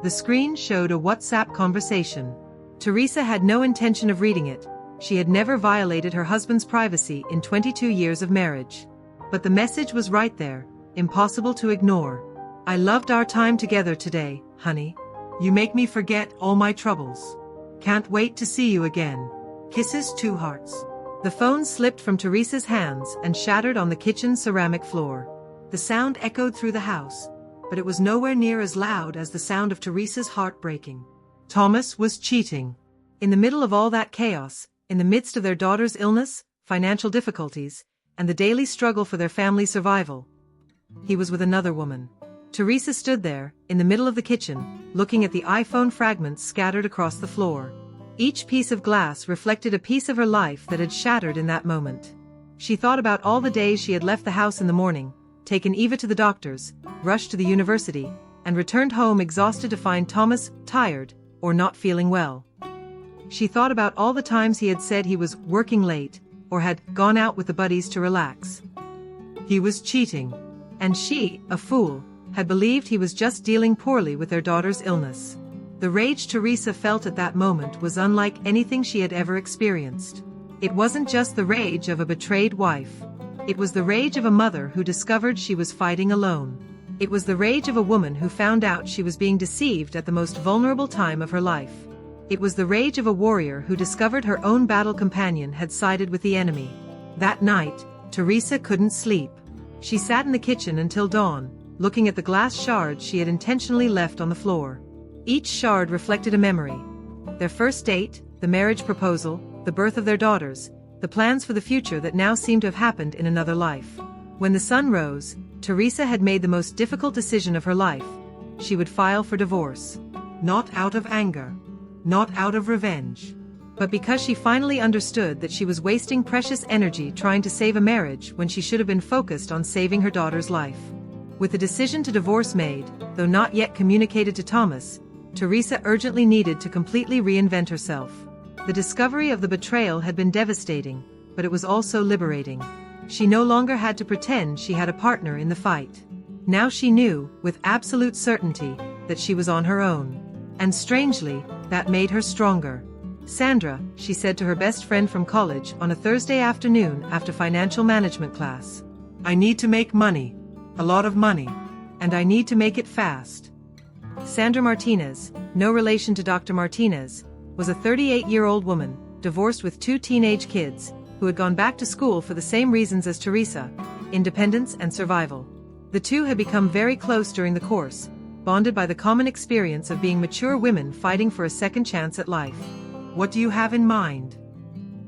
Speaker 2: The screen showed a WhatsApp conversation. Teresa had no intention of reading it. She had never violated her husband's privacy in 22 years of marriage. But the message was right there, impossible to ignore. "I loved our time together today, honey. You make me forget all my troubles. Can't wait to see you again. Kisses, 2 hearts." The phone slipped from Teresa's hands and shattered on the kitchen's ceramic floor. The sound echoed through the house, but it was nowhere near as loud as the sound of Teresa's heart breaking. Thomas was cheating. In the middle of all that chaos, in the midst of their daughter's illness, financial difficulties, and the daily struggle for their family's survival, he was with another woman. Teresa stood there, in the middle of the kitchen, looking at the iPhone fragments scattered across the floor. Each piece of glass reflected a piece of her life that had shattered in that moment. She thought about all the days she had left the house in the morning, taken Eva to the doctors, rushed to the university, and returned home exhausted to find Thomas tired or not feeling well. She thought about all the times he had said he was working late, or had gone out with the buddies to relax. He was cheating. And she, a fool, had believed he was just dealing poorly with their daughter's illness. The rage Teresa felt at that moment was unlike anything she had ever experienced. It wasn't just the rage of a betrayed wife. It was the rage of a mother who discovered she was fighting alone. It was the rage of a woman who found out she was being deceived at the most vulnerable time of her life. It was the rage of a warrior who discovered her own battle companion had sided with the enemy. That night, Teresa couldn't sleep. She sat in the kitchen until dawn, looking at the glass shards she had intentionally left on the floor. Each shard reflected a memory. Their first date, the marriage proposal, the birth of their daughters, the plans for the future that now seemed to have happened in another life. When the sun rose, Teresa had made the most difficult decision of her life. She would file for divorce. Not out of anger. Not out of revenge. But because she finally understood that she was wasting precious energy trying to save a marriage when she should have been focused on saving her daughter's life. With the decision to divorce made, though not yet communicated to Thomas, Teresa urgently needed to completely reinvent herself. The discovery of the betrayal had been devastating, but it was also liberating. She no longer had to pretend she had a partner in the fight. Now she knew, with absolute certainty, that she was on her own. And strangely, that made her stronger. Sandra, she said to her best friend from college on a Thursday afternoon after financial management class. I need to make money. A lot of money. And I need to make it fast. Sandra Martinez, no relation to Dr. Martinez, was a 38-year-old woman, divorced with 2 teenage kids, who had gone back to school for the same reasons as Teresa, independence and survival. The two had become very close during the course, bonded by the common experience of being mature women fighting for a second chance at life. What do you have in mind?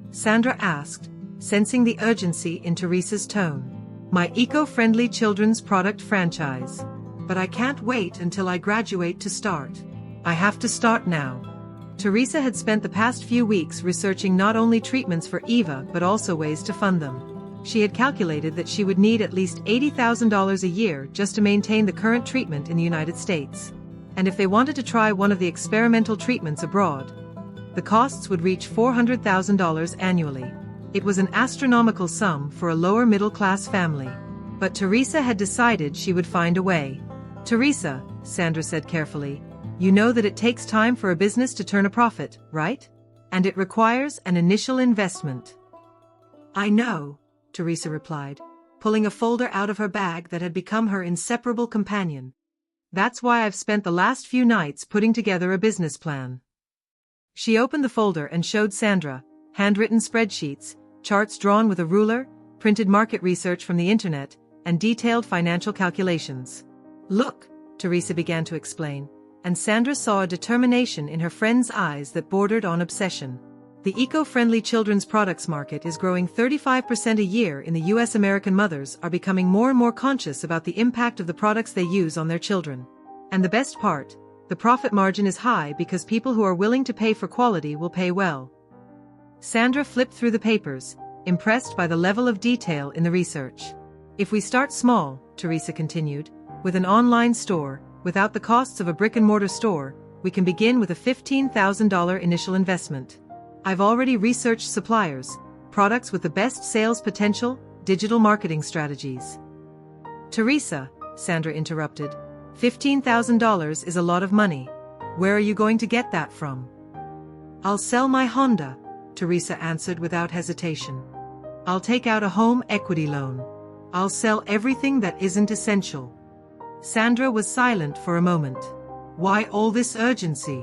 Speaker 2: Sandra asked, sensing the urgency in Teresa's tone. My eco-friendly children's product franchise. But I can't wait until I graduate to start. I have to start now. Teresa had spent the past few weeks researching not only treatments for Eva but also ways to fund them. She had calculated that she would need at least $80,000 a year just to maintain the current treatment in the United States. And if they wanted to try one of the experimental treatments abroad, the costs would reach $400,000 annually. It was an astronomical sum for a lower middle-class family. But Teresa had decided she would find a way. Teresa, Sandra said carefully, you know that it takes time for a business to turn a profit, right? And it requires an initial investment. I know, Teresa replied, pulling a folder out of her bag that had become her inseparable companion. That's why I've spent the last few nights putting together a business plan. She opened the folder and showed Sandra, handwritten spreadsheets, charts drawn with a ruler, printed market research from the internet, and detailed financial calculations. Look, Teresa began to explain, and Sandra saw a determination in her friend's eyes that bordered on obsession. The eco-friendly children's products market is growing 35% a year in the US. American mothers are becoming more and more conscious about the impact of the products they use on their children. And the best part, the profit margin is high because people who are willing to pay for quality will pay well. Sandra flipped through the papers, impressed by the level of detail in the research. If we start small, Teresa continued, with an online store, without the costs of a brick-and-mortar store, we can begin with a $15,000 initial investment. I've already researched suppliers, products with the best sales potential, digital marketing strategies. Teresa, Sandra interrupted, $15,000 is a lot of money. Where are you going to get that from? I'll sell my Honda, Teresa answered without hesitation. I'll take out a home equity loan. I'll sell everything that isn't essential. Sandra was silent for a moment. Why all this urgency?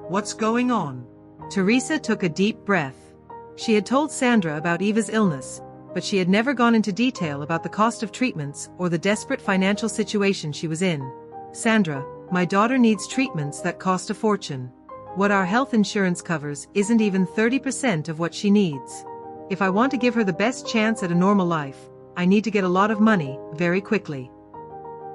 Speaker 2: What's going on? Teresa took a deep breath. She had told Sandra about Eva's illness, but she had never gone into detail about the cost of treatments or the desperate financial situation she was in. Sandra, my daughter needs treatments that cost a fortune. What our health insurance covers isn't even 30% of what she needs. If I want to give her the best chance at a normal life, I need to get a lot of money, very quickly.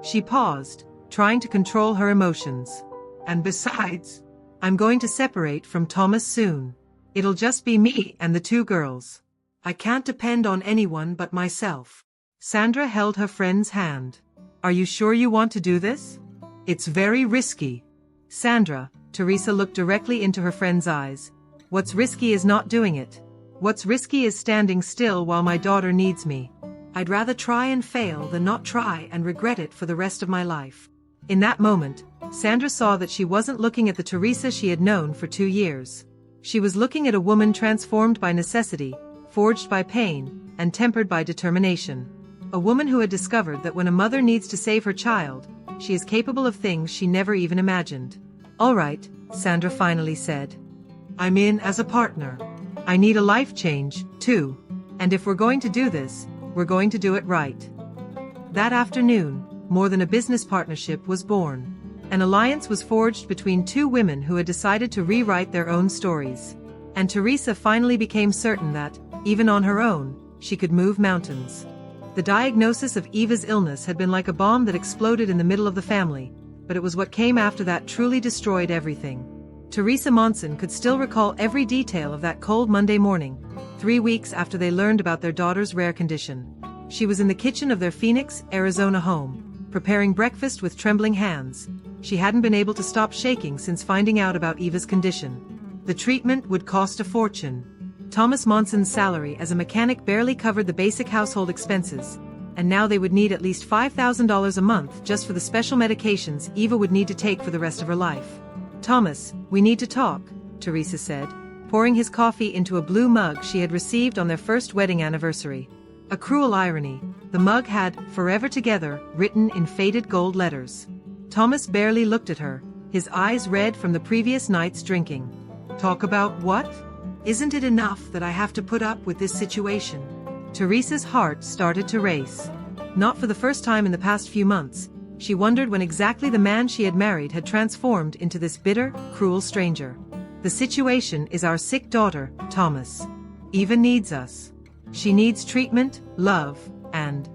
Speaker 2: She paused, trying to control her emotions. And besides, I'm going to separate from Thomas soon. It'll just be me and the 2 girls. I can't depend on anyone but myself. Sandra held her friend's hand. Are you sure you want to do this? It's very risky. Sandra, Teresa looked directly into her friend's eyes. What's risky is not doing it. What's risky is standing still while my daughter needs me. I'd rather try and fail than not try and regret it for the rest of my life. In that moment, Sandra saw that she wasn't looking at the Teresa she had known for 2 years. She was looking at a woman transformed by necessity, forged by pain, and tempered by determination. A woman who had discovered that when a mother needs to save her child, she is capable of things she never even imagined. All right, Sandra finally said. I'm in as a partner. I need a life change, too. And if we're going to do this, we're going to do it right. That afternoon, more than a business partnership was born. An alliance was forged between two women who had decided to rewrite their own stories. And Teresa finally became certain that, even on her own, she could move mountains. The diagnosis of Eva's illness had been like a bomb that exploded in the middle of the family, but it was what came after that truly destroyed everything. Teresa Monson could still recall every detail of that cold Monday morning, 3 weeks after they learned about their daughter's rare condition. She was in the kitchen of their Phoenix, Arizona home, preparing breakfast with trembling hands. She hadn't been able to stop shaking since finding out about Eva's condition. The treatment would cost a fortune. Thomas Monson's salary as a mechanic barely covered the basic household expenses, and now they would need at least $5,000 a month just for the special medications Eva would need to take for the rest of her life. "Thomas, we need to talk," Teresa said, pouring his coffee into a blue mug she had received on their first wedding anniversary. A cruel irony, the mug had "Forever Together" written in faded gold letters. Thomas barely looked at her, his eyes red from the previous night's drinking. "Talk about what? Isn't it enough that I have to put up with this situation?" Teresa's heart started to race. Not for the first time in the past few months, she wondered when exactly the man she had married had transformed into this bitter, cruel stranger. "The situation is our sick daughter, Thomas. Eva needs us. She needs treatment, love, and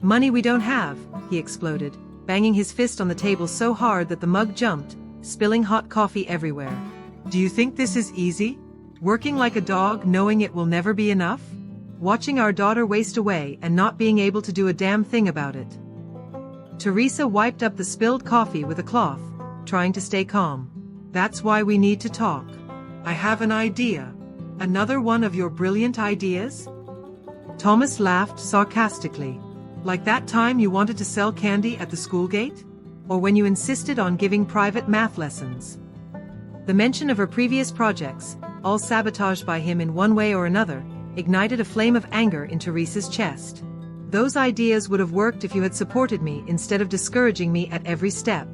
Speaker 2: money we don't have," he exploded, banging his fist on the table so hard that the mug jumped, spilling hot coffee everywhere. "Do you think this is easy? Working like a dog knowing it will never be enough? Watching our daughter waste away and not being able to do a damn thing about it." Teresa wiped up the spilled coffee with a cloth, trying to stay calm. "That's why we need to talk. I have an idea. Another one of your brilliant ideas?" Thomas laughed sarcastically. "Like that time you wanted to sell candy at the school gate? Or when you insisted on giving private math lessons?" The mention of her previous projects, all sabotaged by him in one way or another, ignited a flame of anger in Teresa's chest. "Those ideas would have worked if you had supported me instead of discouraging me at every step."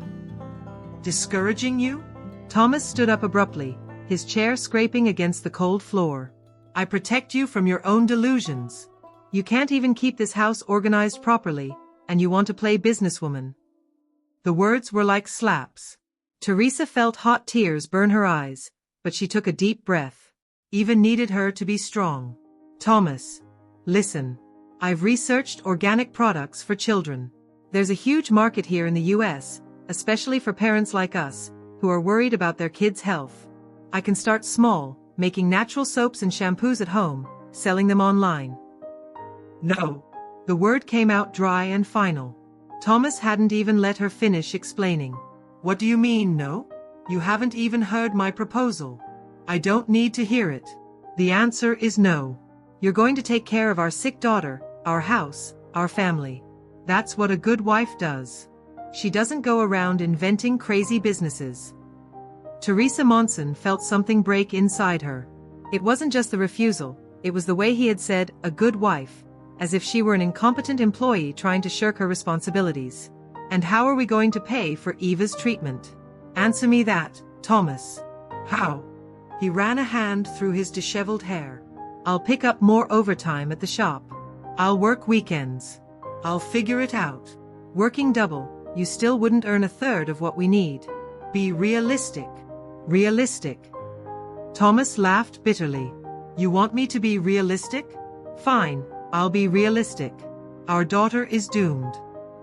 Speaker 2: "Discouraging you?" Thomas stood up abruptly, his chair scraping against the cold floor. "I protect you from your own delusions. You can't even keep this house organized properly, and you want to play businesswoman." The words were like slaps. Teresa felt hot tears burn her eyes, but she took a deep breath. Eva needed her to be strong. "Thomas, listen. I've researched organic products for children. There's a huge market here in the US, especially for parents like us, who are worried about their kids' health. I can start small, making natural soaps and shampoos at home, selling them online." "No." The word came out dry and final. Thomas hadn't even let her finish explaining. "What do you mean, no? You haven't even heard my proposal." "I don't need to hear it. The answer is no. You're going to take care of our sick daughter, our house, our family. That's what a good wife does. She doesn't go around inventing crazy businesses." Teresa Monson felt something break inside her. It wasn't just the refusal, it was the way he had said, "a good wife," as if she were an incompetent employee trying to shirk her responsibilities. "And how are we going to pay for Eva's treatment? Answer me that, Thomas." "How?" He ran a hand through his disheveled hair. "I'll pick up more overtime at the shop. I'll work weekends. I'll figure it out. Working double, you still wouldn't earn a third of what we need. Be realistic." "Realistic?" Thomas laughed bitterly. "You want me to be realistic? Fine, I'll be realistic. Our daughter is doomed.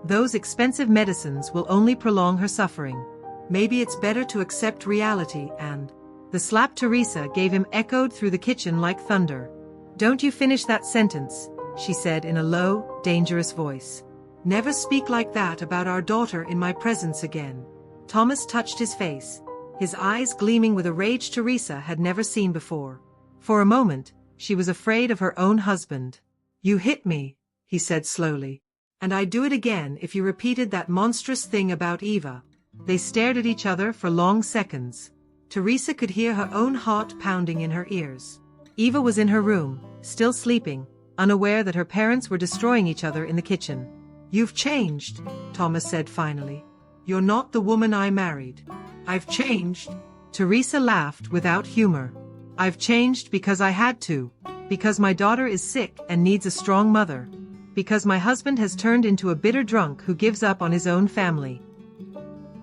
Speaker 2: Those expensive medicines will only prolong her suffering. Maybe it's better to accept reality and—" The slap Teresa gave him echoed through the kitchen like thunder. "Don't you finish that sentence," she said in a low, dangerous voice. "Never speak like that about our daughter in my presence again." Thomas touched his face, his eyes gleaming with a rage Teresa had never seen before. For a moment, she was afraid of her own husband. "You hit me," he said slowly. "And I'd do it again if you repeated that monstrous thing about Eva." They stared at each other for long seconds. Teresa could hear her own heart pounding in her ears. Eva was in her room, still sleeping, unaware that her parents were destroying each other in the kitchen. "You've changed," Thomas said finally. "You're not the woman I married." "I've changed." Teresa laughed without humor. "I've changed because I had to. Because my daughter is sick and needs a strong mother. Because my husband has turned into a bitter drunk who gives up on his own family."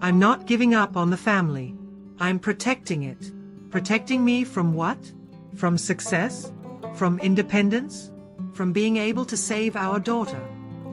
Speaker 3: I'm not giving up on the family. I'm protecting it. Protecting me from what? From success? From independence? From being able to save our daughter?"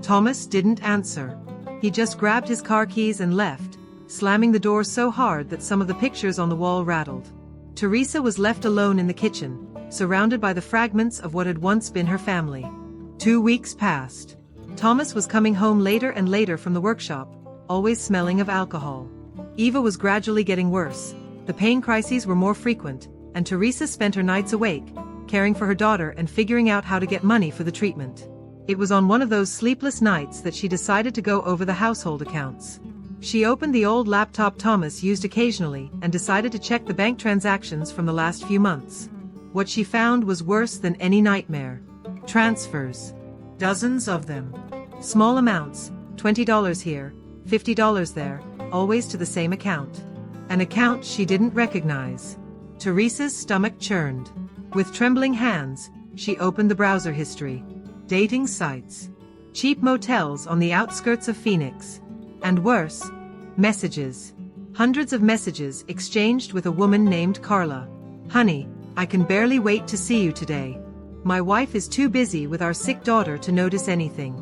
Speaker 2: Thomas didn't answer. He just grabbed his car keys and left, slamming the door so hard that some of the pictures on the wall rattled. Teresa was left alone in the kitchen, surrounded by the fragments of what had once been her family. 2 weeks passed. Thomas was coming home later and later from the workshop, always smelling of alcohol. Eva was gradually getting worse. The pain crises were more frequent, and Teresa spent her nights awake, caring for her daughter and figuring out how to get money for the treatment. It was on one of those sleepless nights that she decided to go over the household accounts. She opened the old laptop Thomas used occasionally and decided to check the bank transactions from the last few months. What she found was worse than any nightmare. Transfers. Dozens of them. Small amounts, $20 here, $50 there, always to the same account. An account she didn't recognize. Teresa's stomach churned. With trembling hands, she opened the browser history. Dating sites. Cheap motels on the outskirts of Phoenix. And worse, messages. Hundreds of messages exchanged with a woman named Carla. "Honey, I can barely wait to see you today. My wife is too busy with our sick daughter to notice anything."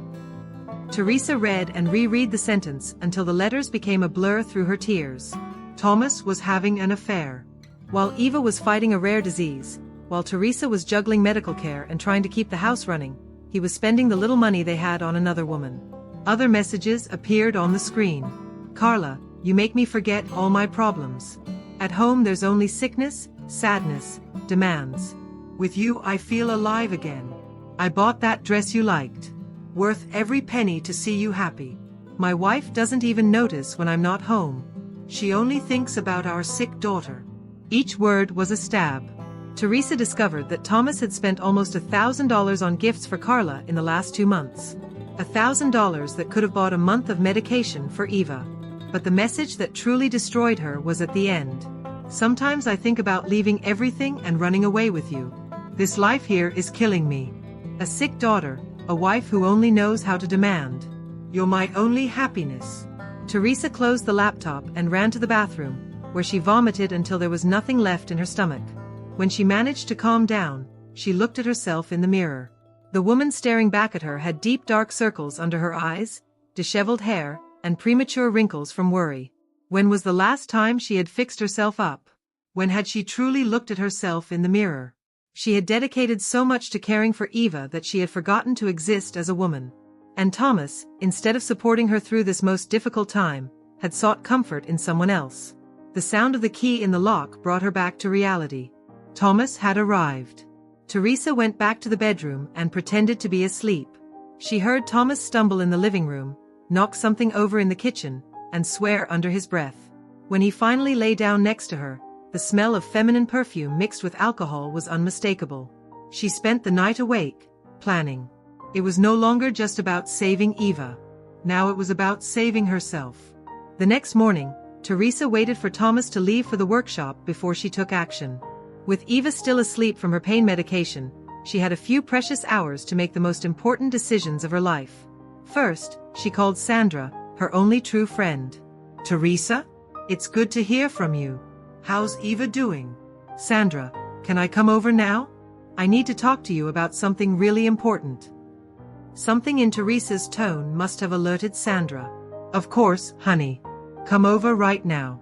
Speaker 2: Teresa read and reread the sentence until the letters became a blur through her tears. Thomas was having an affair. While Eva was fighting a rare disease, while Teresa was juggling medical care and trying to keep the house running, he was spending the little money they had on another woman. Other messages appeared on the screen. "Carla, you make me forget all my problems. At home there's only sickness, sadness, demands. With you I feel alive again. I bought that dress you liked. Worth every penny to see you happy. My wife doesn't even notice when I'm not home. She only thinks about our sick daughter." Each word was a stab. Teresa discovered that Thomas had spent almost $1,000 on gifts for Carla in the last 2 months. $1,000 that could have bought a month of medication for Eva. But the message that truly destroyed her was at the end. "Sometimes I think about leaving everything and running away with you. This life here is killing me. A sick daughter, a wife who only knows how to demand. You're my only happiness." Teresa closed the laptop and ran to the bathroom, where she vomited until there was nothing left in her stomach. When she managed to calm down, she looked at herself in the mirror. The woman staring back at her had deep dark circles under her eyes, disheveled hair, and premature wrinkles from worry. When was the last time she had fixed herself up? When had she truly looked at herself in the mirror? She had dedicated so much to caring for Eva that she had forgotten to exist as a woman. And Thomas, instead of supporting her through this most difficult time, had sought comfort in someone else. The sound of the key in the lock brought her back to reality. Thomas had arrived. Teresa went back to the bedroom and pretended to be asleep. She heard Thomas stumble in the living room, knock something over in the kitchen, and swear under his breath. When he finally lay down next to her, the smell of feminine perfume mixed with alcohol was unmistakable. She spent the night awake, planning. It was no longer just about saving Eva. Now it was about saving herself. The next morning, Teresa waited for Thomas to leave for the workshop before she took action. With Eva still asleep from her pain medication, she had a few precious hours to make the most important decisions of her life. First, she called Sandra, her only true friend. "Teresa? It's good to hear from you. How's Eva doing?" "Sandra, can I come over now? I need to talk to you about something really important." Something in Teresa's tone must have alerted Sandra. "Of course, honey. Come over right now."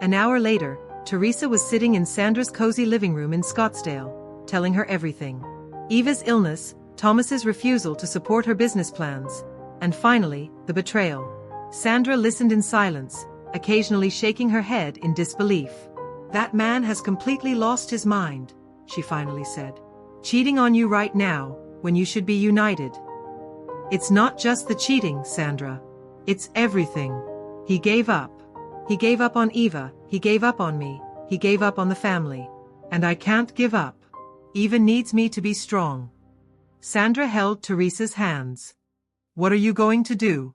Speaker 2: An hour later, Teresa was sitting in Sandra's cozy living room in Scottsdale, telling her everything. Eva's illness, Thomas's refusal to support her business plans, and finally, the betrayal. Sandra listened in silence, occasionally shaking her head in disbelief. "That man has completely lost his mind," she finally said. "Cheating on you right now, when you should be united." "It's not just the cheating, Sandra. It's everything. He gave up. He gave up on Eva, he gave up on me, he gave up on the family. And I can't give up. Eva needs me to be strong." Sandra held Teresa's hands. "What are you going to do?"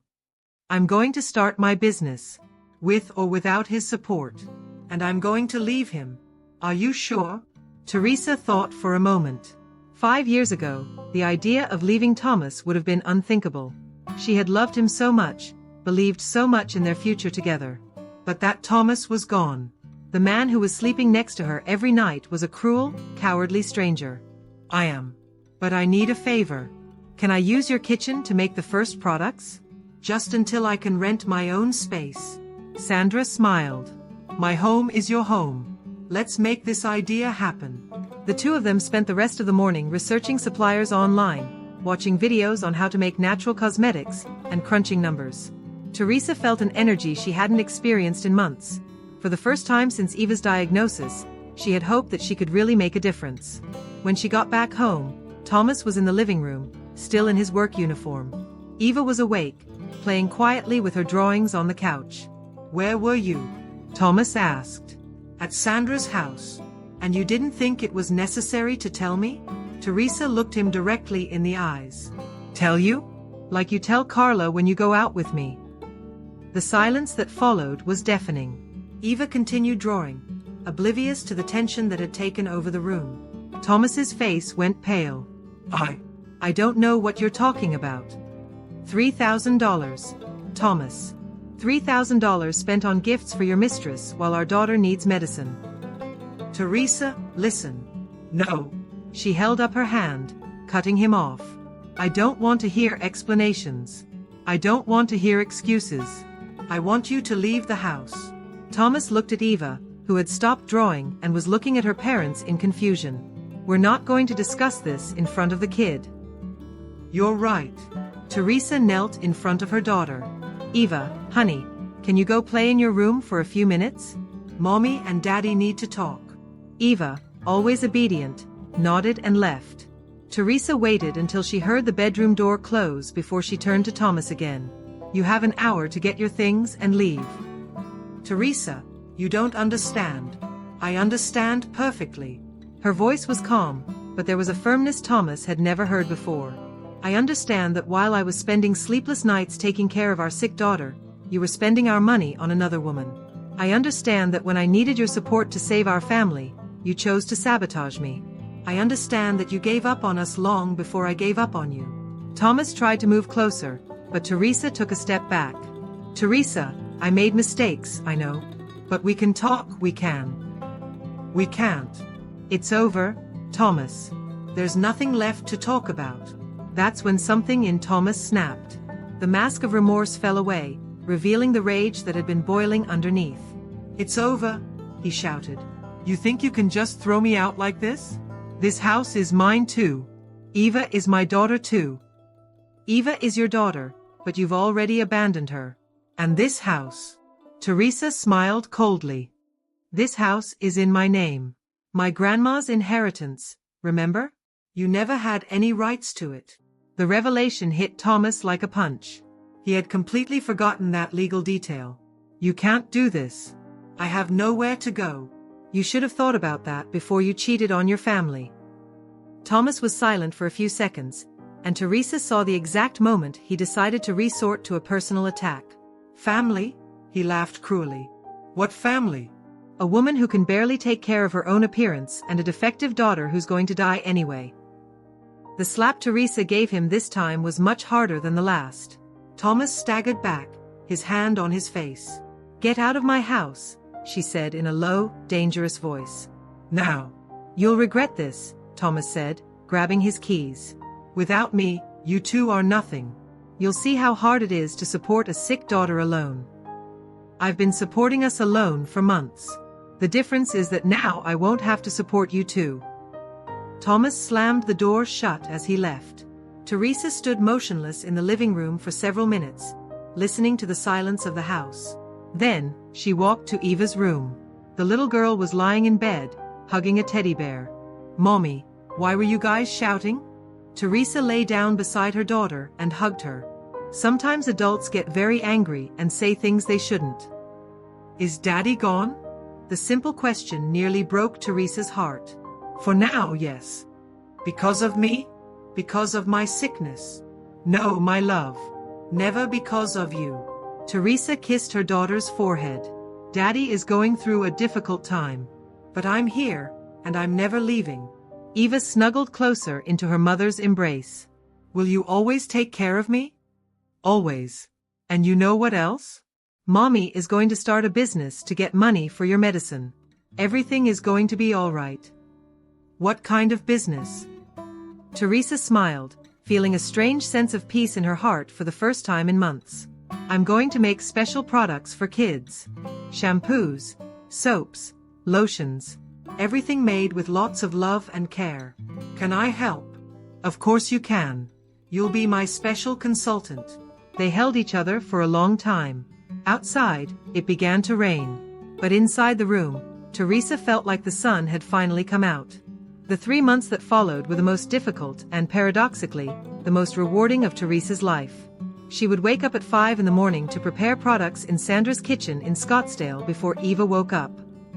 Speaker 2: "I'm going to start my business. With or without his support. And I'm going to leave him." "Are you sure?" Teresa thought for a moment. 5 years ago, the idea of leaving Thomas would have been unthinkable. She had loved him so much, believed so much in their future together.
Speaker 3: But that Thomas was gone.
Speaker 2: The man who was sleeping next to her every night was a cruel, cowardly stranger.
Speaker 3: I am. But I need a favor.
Speaker 2: Can I use your kitchen to make the first products?
Speaker 3: Just until I can rent my own space.
Speaker 2: Sandra smiled.
Speaker 3: My home is your home. Let's make this idea happen.
Speaker 2: The two of them spent the rest of the morning researching suppliers online, watching videos on how to make natural cosmetics, and crunching numbers. Teresa felt an energy she hadn't experienced in months. For the first time since Eva's diagnosis, she had hoped that she could really make a difference. When she got back home, Thomas was in the living room, still in his work uniform. Eva was awake, playing quietly with her drawings on the couch.
Speaker 3: Where were you?
Speaker 2: Thomas asked.
Speaker 3: At Sandra's house. And you didn't think it was necessary to tell me? Teresa looked him directly in the eyes.
Speaker 2: Tell you? Like you tell Carla when you go out with me. The silence that followed was deafening.
Speaker 3: Eva continued drawing, oblivious to the tension that had taken over the room.
Speaker 2: Thomas's face went pale.
Speaker 3: I don't know what you're talking about.
Speaker 2: $3,000. Thomas. $3,000 spent on gifts for your mistress while our daughter needs medicine.
Speaker 3: Teresa, listen. No.
Speaker 2: She held up her hand, cutting him off. I don't want to hear explanations. I don't want to hear excuses.
Speaker 3: I want you to leave the house.
Speaker 2: Thomas looked at Eva, who had stopped drawing and was looking at her parents in confusion. We're not going to discuss this in front of the kid.
Speaker 3: You're right.
Speaker 2: Teresa knelt in front of her daughter. Eva, honey, can you go play in your room for a few minutes?
Speaker 3: Mommy and Daddy need to talk.
Speaker 2: Eva, always obedient, nodded and left. Teresa waited until she heard the bedroom door close before she turned to Thomas again. You have an hour to get your things and leave.
Speaker 3: Teresa, you don't understand. I understand perfectly.
Speaker 2: Her voice was calm, but there was a firmness Thomas had never heard before. I understand that while I was spending sleepless nights taking care of our sick daughter, you were spending our money on another woman. I understand that when I needed your support to save our family, you chose to sabotage me.
Speaker 3: I understand that you gave up on us long before I gave up on you.
Speaker 2: Thomas tried to move closer, but Teresa took a step back. Teresa, I made mistakes, I know.
Speaker 3: But we can talk, we can. We can't.
Speaker 2: It's over, Thomas.
Speaker 3: There's nothing left to talk about.
Speaker 2: That's when something in Thomas snapped. The mask of remorse fell away, revealing the rage that had been boiling underneath.
Speaker 3: It's over, he shouted. You think you can just throw me out like this? This house is mine too. Eva is my daughter too.
Speaker 2: Eva is your daughter, but you've already abandoned her.
Speaker 3: And this house.
Speaker 2: Teresa smiled coldly. This house is in my name. My grandma's inheritance, remember?
Speaker 3: You never had any rights to it.
Speaker 2: The revelation hit Thomas like a punch.
Speaker 3: He had completely forgotten that legal detail.
Speaker 2: You can't do this.
Speaker 3: I have nowhere to go.
Speaker 2: You should have thought about that before you cheated on your family. Thomas was silent for a few seconds, and Teresa saw the exact moment he decided to resort to a personal attack.
Speaker 3: Family? He laughed cruelly. What family?
Speaker 2: A woman who can barely take care of her own appearance and a defective daughter who's going to die anyway. The slap Teresa gave him this time was much harder than the last.
Speaker 3: Thomas staggered back, his hand on his face.
Speaker 2: Get out of my house, she said in a low, dangerous voice.
Speaker 3: Now.
Speaker 2: You'll regret this, Thomas said, grabbing his keys.
Speaker 3: Without me, you two are nothing.
Speaker 2: You'll see how hard it is to support a sick daughter alone. I've been supporting us alone for months. The difference is that now I won't have to support you too. Thomas slammed the door shut as he left. Teresa stood motionless in the living room for several minutes, listening to the silence of the house. Then, she walked to Eva's room. The little girl was lying in bed, hugging a teddy bear.
Speaker 3: Mommy, why were you guys shouting?
Speaker 2: Teresa lay down beside her daughter and hugged her. Sometimes adults get very angry and say things they shouldn't.
Speaker 3: Is Daddy gone?
Speaker 2: The simple question nearly broke Teresa's heart.
Speaker 3: For now, yes. Because of me? Because of my sickness? No, my love. Never because of you.
Speaker 2: Teresa kissed her daughter's forehead. Daddy is going through a difficult time.
Speaker 3: But I'm here, and I'm never leaving.
Speaker 2: Eva snuggled closer into her mother's embrace.
Speaker 3: Will you always take care of me?
Speaker 2: Always. And you know what else? Mommy is going to start a business to get money for your medicine. Everything is going to be all right.
Speaker 3: What kind of business?
Speaker 2: Teresa smiled, feeling a strange sense of peace in her heart for the first time in months. I'm going to make special products for kids. Shampoos, soaps, lotions. Everything made with lots of love and care.
Speaker 3: Can I help? Of course you can. You'll be my special consultant.
Speaker 2: They held each other for a long time. Outside, it began to rain. But inside the room, Teresa felt like the sun had finally come out. The 3 months that followed were the most difficult and, paradoxically, the most rewarding of Teresa's life. She would wake up at 5 in the morning to prepare products in Sandra's kitchen in Scottsdale before Eva woke up.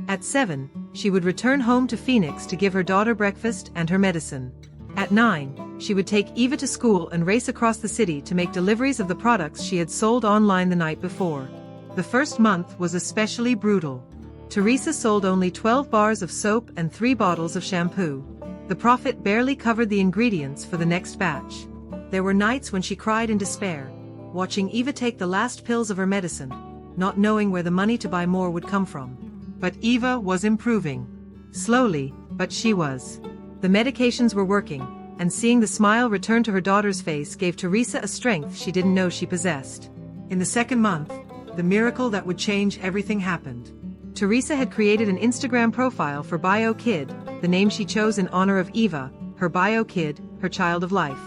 Speaker 2: At 7, she would return home to Phoenix to give her daughter breakfast and her medicine. At 9, she would take Eva to school and race across the city to make deliveries of the products she had sold online the night before. The first month was especially brutal. Teresa sold only 12 bars of soap and 3 bottles of shampoo. The profit barely covered the ingredients for the next batch. There were nights when she cried in despair, watching Eva take the last pills of her medicine, not knowing where the money to buy more would come from.
Speaker 3: But Eva was improving.
Speaker 2: Slowly, but she was. The medications were working, and seeing the smile return to her daughter's face gave Teresa a strength she didn't know she possessed.
Speaker 3: In the second month, the miracle that would change everything happened.
Speaker 2: Teresa had created an Instagram profile for Bio Kid, the name she chose in honor of Eva, her Bio Kid, her child of life.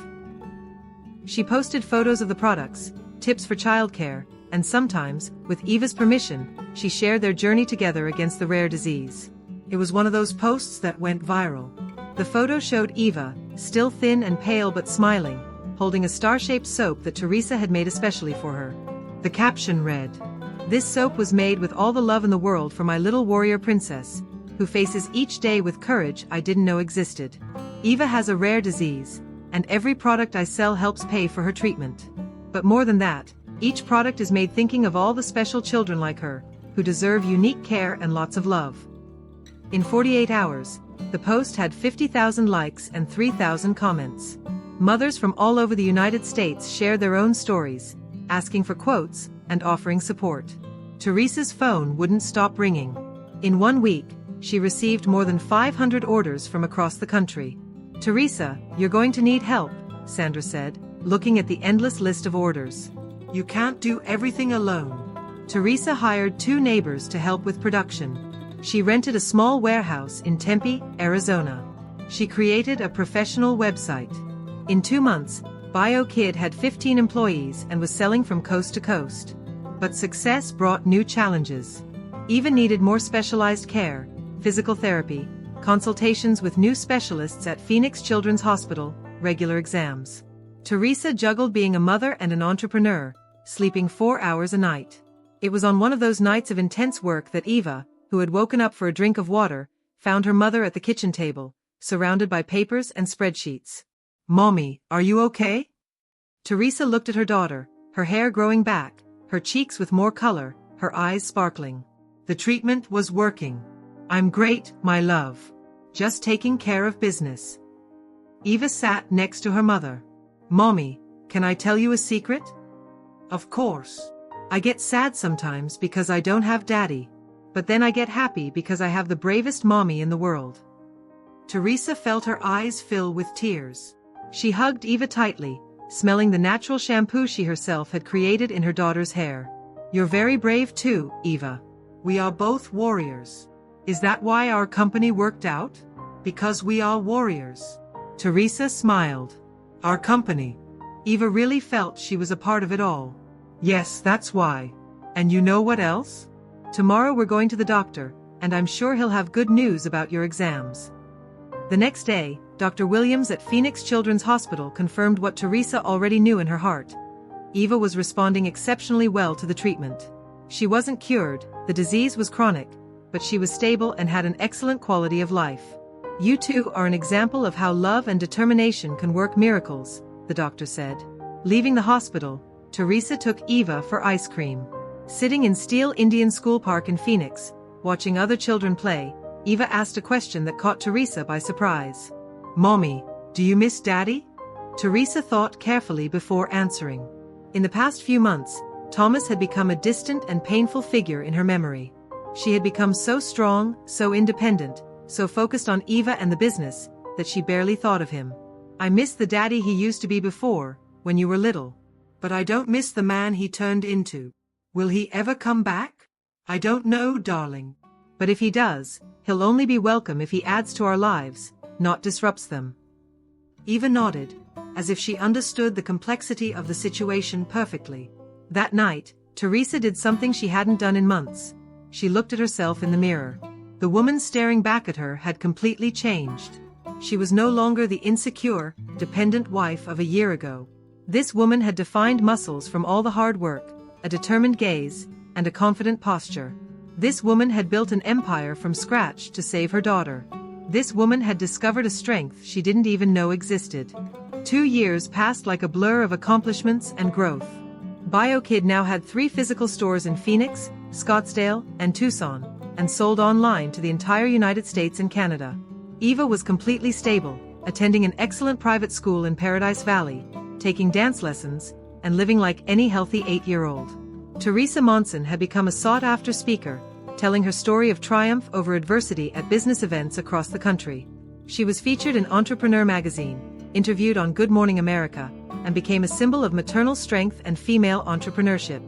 Speaker 2: She posted photos of the products, tips for childcare, and sometimes, with Eva's permission, she shared their journey together against the rare disease.
Speaker 3: It was one of those posts that went viral.
Speaker 2: The photo showed Eva, still thin and pale but smiling, holding a star-shaped soap that Teresa had made especially for her.
Speaker 3: The caption read,
Speaker 2: "This soap was made with all the love in the world for my little warrior princess, who faces each day with courage I didn't know existed. Eva has a rare disease, and every product I sell helps pay for her treatment. But more than that, each product is made thinking of all the special children like her, who deserve unique care and lots of love." In 48 hours, the post had 50,000 likes and 3,000 comments. Mothers from all over the United States shared their own stories, asking for quotes and offering support. Teresa's phone wouldn't stop ringing. In 1 week, she received more than 500 orders from across the country. "Teresa, you're going to need help," Sandra said, looking at the endless list of orders.
Speaker 3: "You can't do everything alone."
Speaker 2: Teresa hired 2 neighbors to help with production. She rented a small warehouse in Tempe, Arizona. She created a professional website. In 2 months, Bio Kid had 15 employees and was selling from coast to coast. But success brought new challenges. Eva needed more specialized care, physical therapy, consultations with new specialists at Phoenix Children's Hospital, regular exams. Teresa juggled being a mother and an entrepreneur, sleeping 4 hours a night. It was on one of those nights of intense work that Eva, who had woken up for a drink of water, found her mother at the kitchen table, surrounded by papers and spreadsheets.
Speaker 3: "Mommy, are you okay?"
Speaker 2: Teresa looked at her daughter, her hair growing back, her cheeks with more color, her eyes sparkling.
Speaker 3: "The treatment was working. I'm great, my love. Just taking care of business." Eva sat next to her mother. "Mommy, can I tell you a secret?" "Of course. I get sad sometimes because I don't have Daddy. But then I get happy because I have the bravest mommy in the world." Teresa felt her eyes fill with tears.
Speaker 2: She hugged Eva tightly, smelling the natural shampoo she herself had created in her daughter's hair. "You're very brave too, Eva.
Speaker 3: We are both warriors. Is that why our company worked out? Because we are warriors." Teresa smiled. "Our company." Eva really felt she was a part of it all. "Yes, that's why. And you know what else?
Speaker 2: Tomorrow we're going to the doctor, and I'm sure he'll have good news about your exams." The next day, Dr. Williams at Phoenix Children's Hospital confirmed what Teresa already knew in her heart. Eva was responding exceptionally well to the treatment. She wasn't cured, the disease was chronic, but she was stable and had an excellent quality of life. "You two are an example of how love and determination can work miracles," the doctor said. Leaving the hospital, Teresa took Eva for ice cream. Sitting in Steel Indian School Park in Phoenix, watching other children play, Eva asked a question that caught Teresa by surprise. "Mommy, do you miss Daddy?" Teresa thought carefully before answering. In the past few months, Thomas had become a distant and painful figure in her memory. She had become so strong, so independent, so focused on Eva and the business, that she barely thought of him. "I miss the daddy he used to be before, when you were little. But I don't miss the man he turned into. Will he ever come back? I don't know, darling. But if he does, he'll only be welcome if he adds to our lives, not disrupts them." Eva nodded, as if she understood the complexity of the situation perfectly. That night, Teresa did something she hadn't done in months. She looked at herself in the mirror. The woman staring back at her had completely changed. She was no longer the insecure, dependent wife of a year ago. This woman had defined muscles from all the hard work, a determined gaze, and a confident posture. This woman had built an empire from scratch to save her daughter. This woman had discovered a strength she didn't even know existed. 2 years passed like a blur of accomplishments and growth. BioKid now had 3 physical stores in Phoenix, Scottsdale, and Tucson, and sold online to the entire United States and Canada. Eva was completely stable, attending an excellent private school in Paradise Valley, taking dance lessons, and living like any healthy 8-year-old. Teresa Monson had become a sought-after speaker, telling her story of triumph over adversity at business events across the country. She was featured in Entrepreneur magazine, interviewed on Good Morning America, and became a symbol of maternal strength and female entrepreneurship.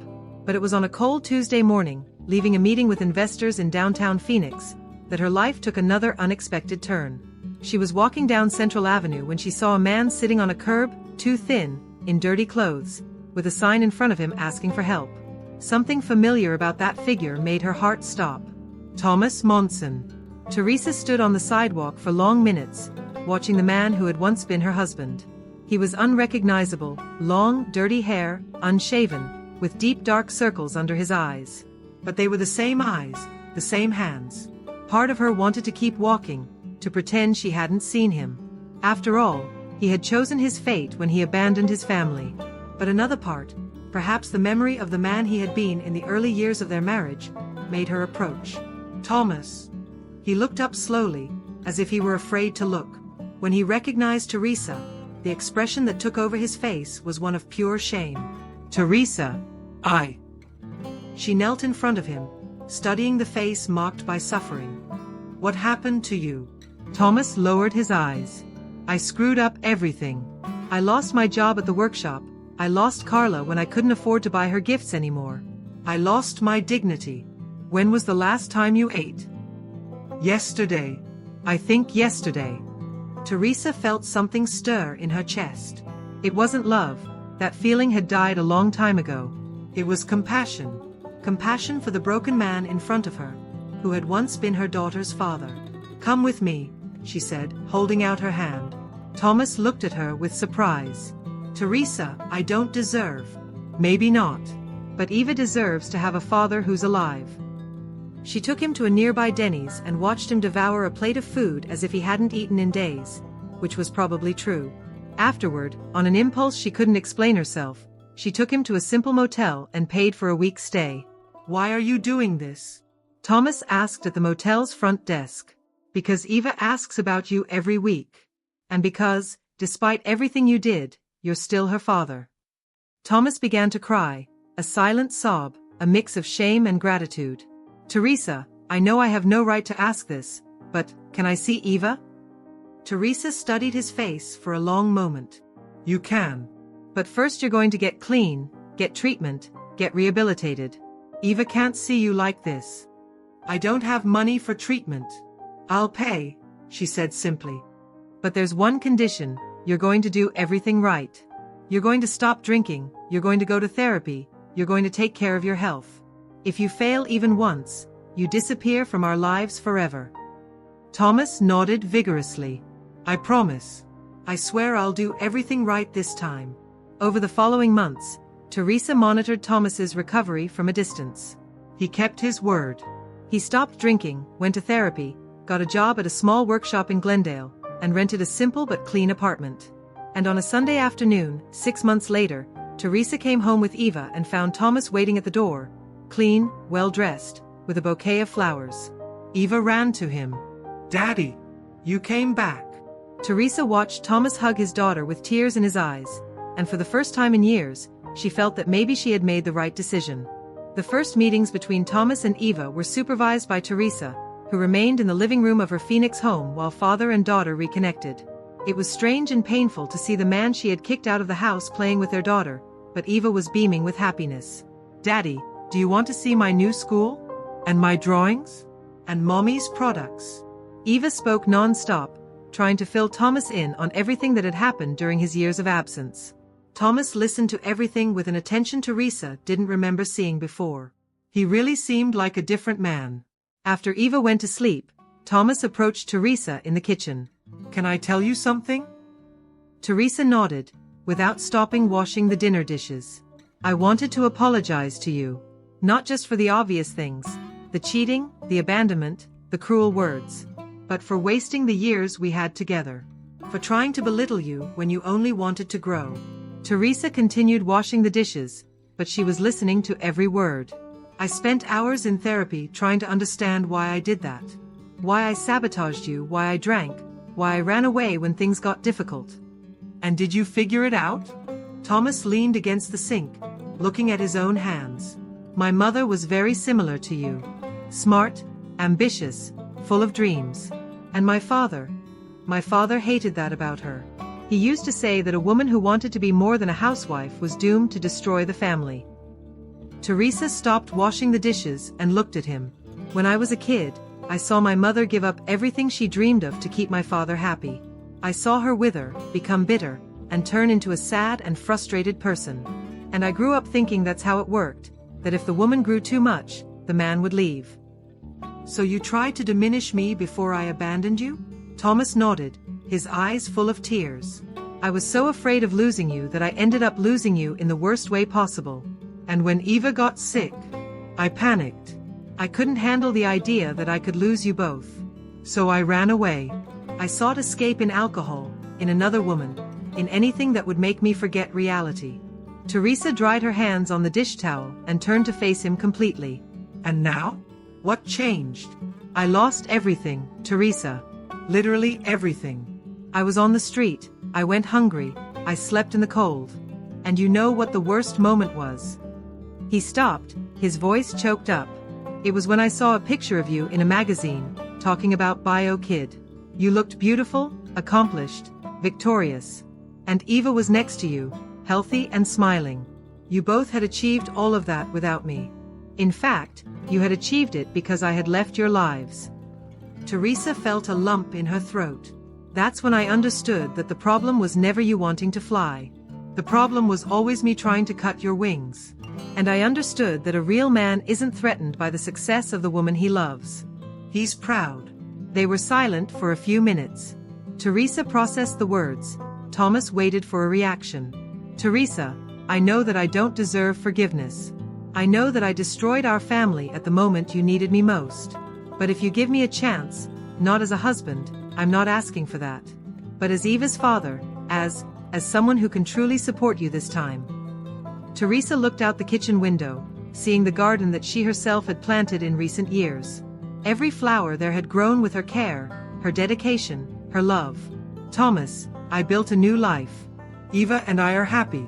Speaker 2: But it was on a cold Tuesday morning, leaving a meeting with investors in downtown Phoenix, that her life took another unexpected turn. She was walking down Central Avenue when she saw a man sitting on a curb, too thin, in dirty clothes, with a sign in front of him asking for help. Something familiar about that figure made her heart stop. Thomas Monson. Teresa stood on the sidewalk for long minutes, watching the man who had once been her husband. He was unrecognizable, long, dirty hair, unshaven, with deep dark circles under his eyes. But they were the same eyes, the same hands. Part of her wanted to keep walking, to pretend she hadn't seen him. After all, he had chosen his fate when he abandoned his family. But another part, perhaps the memory of the man he had been in the early years of their marriage, made her approach. "Thomas." He looked up slowly, as if he were afraid to look. When he recognized Teresa, the expression that took over his face was one of pure shame. "Teresa, I." She knelt in front of him, studying the face marked by suffering. "What happened to you?" Thomas lowered his eyes. "I screwed up everything. I lost my job at the workshop. I lost Carla when I couldn't afford to buy her gifts anymore. I lost my dignity. When was the last time you ate?" "Yesterday. I think yesterday." Teresa felt something stir in her chest. It wasn't love. That feeling had died a long time ago. It was compassion. Compassion for the broken man in front of her, who had once been her daughter's father. "Come with me," she said, holding out her hand. Thomas looked at her with surprise. "Teresa, I don't deserve." "Maybe not. But Eva deserves to have a father who's alive." She took him to a nearby Denny's and watched him devour a plate of food as if he hadn't eaten in days, which was probably true. Afterward, on an impulse she couldn't explain herself, she took him to a simple motel and paid for a week's stay. "Why are you doing this?" Thomas asked at the motel's front desk. "Because Eva asks about you every week. And because, despite everything you did, you're still her father." Thomas began to cry, a silent sob, a mix of shame and gratitude. "Teresa, I know I have no right to ask this, but can I see Eva?" Teresa studied his face for a long moment. "You can. But first you're going to get clean, get treatment, get rehabilitated. Eva can't see you like this." "I don't have money for treatment." "I'll pay," she said simply. "But there's one condition, you're going to do everything right. You're going to stop drinking, you're going to go to therapy, you're going to take care of your health. If you fail even once, you disappear from our lives forever." Thomas nodded vigorously. "I promise. I swear I'll do everything right this time." Over the following months, Teresa monitored Thomas's recovery from a distance. He kept his word. He stopped drinking, went to therapy, got a job at a small workshop in Glendale, and rented a simple but clean apartment. And on a Sunday afternoon, 6 months later, Teresa came home with Eva and found Thomas waiting at the door, clean, well-dressed, with a bouquet of flowers. Eva ran to him. "Daddy, you came back." Teresa watched Thomas hug his daughter with tears in his eyes, and for the first time in years, she felt that maybe she had made the right decision. The first meetings between Thomas and Eva were supervised by Teresa, who remained in the living room of her Phoenix home while father and daughter reconnected. It was strange and painful to see the man she had kicked out of the house playing with their daughter, but Eva was beaming with happiness.
Speaker 3: Daddy, do you want to see my new school? And my drawings? And Mommy's products?
Speaker 2: Eva spoke non-stop, trying to fill Thomas in on everything that had happened during his years of absence. Thomas listened to everything with an attention Teresa didn't remember seeing before.
Speaker 3: He really seemed like a different man.
Speaker 2: After Eva went to sleep, Thomas approached Teresa in the kitchen.
Speaker 3: Can I tell you something?
Speaker 2: Teresa nodded, without stopping washing the dinner dishes. I wanted to apologize to you. Not just for the obvious things, the cheating, the abandonment, the cruel words, but for wasting the years we had together. For trying to belittle you when you only wanted to grow. Teresa continued washing the dishes, but she was listening to every word.
Speaker 3: I spent hours in therapy trying to understand why I did that.
Speaker 2: Why I sabotaged you, why I drank, why I ran away when things got difficult.
Speaker 3: And did you figure it out? Thomas leaned against the sink, looking at his own hands.
Speaker 2: My mother was very similar to you. Smart, ambitious, full of dreams. And my father hated that about her. He used to say that a woman who wanted to be more than a housewife was doomed to destroy the family. Teresa stopped washing the dishes and looked at him. When I was a kid, I saw my mother give up everything she dreamed of to keep my father happy. I saw her wither, become bitter, and turn into a sad and frustrated person. And I grew up thinking that's how it worked, that if the woman grew too much, the man would leave.
Speaker 3: So you tried to diminish me before I abandoned you?
Speaker 2: Thomas nodded, his eyes full of tears. I was so afraid of losing you that I ended up losing you in the worst way possible.
Speaker 3: And when Eva got sick, I panicked.
Speaker 2: I couldn't handle the idea that I could lose you both.
Speaker 3: So I ran away.
Speaker 2: I sought escape in alcohol, in another woman, in anything that would make me forget reality. Teresa dried her hands on the dish towel and turned to face him completely.
Speaker 3: And now? What changed?
Speaker 2: I lost everything, Teresa.
Speaker 3: Literally everything.
Speaker 2: I was on the street, I went hungry, I slept in the cold. And you know what the worst moment was? He stopped, his voice choked up. It was when I saw a picture of you in a magazine, talking about Bio Kid. You looked beautiful, accomplished, victorious. And Eva was next to you, healthy and smiling. You both had achieved all of that without me. In fact, you had achieved it because I had left your lives.
Speaker 3: Teresa felt a lump in her throat.
Speaker 2: That's when I understood that the problem was never you wanting to fly.
Speaker 3: The problem was always me trying to cut your wings.
Speaker 2: And I understood that a real man isn't threatened by the success of the woman he loves.
Speaker 3: He's proud.
Speaker 2: They were silent for a few minutes. Teresa processed the words. Thomas waited for a reaction. Teresa, I know that I don't deserve forgiveness. I know that I destroyed our family at the moment you needed me most. But if you give me a chance, not as a husband, I'm not asking for that. But as Eva's father, as someone who can truly support you this time. Teresa looked out the kitchen window, seeing the garden that she herself had planted in recent years. Every flower there had grown with her care, her dedication, her love. Thomas, I built a new life.
Speaker 3: Eva and I are happy.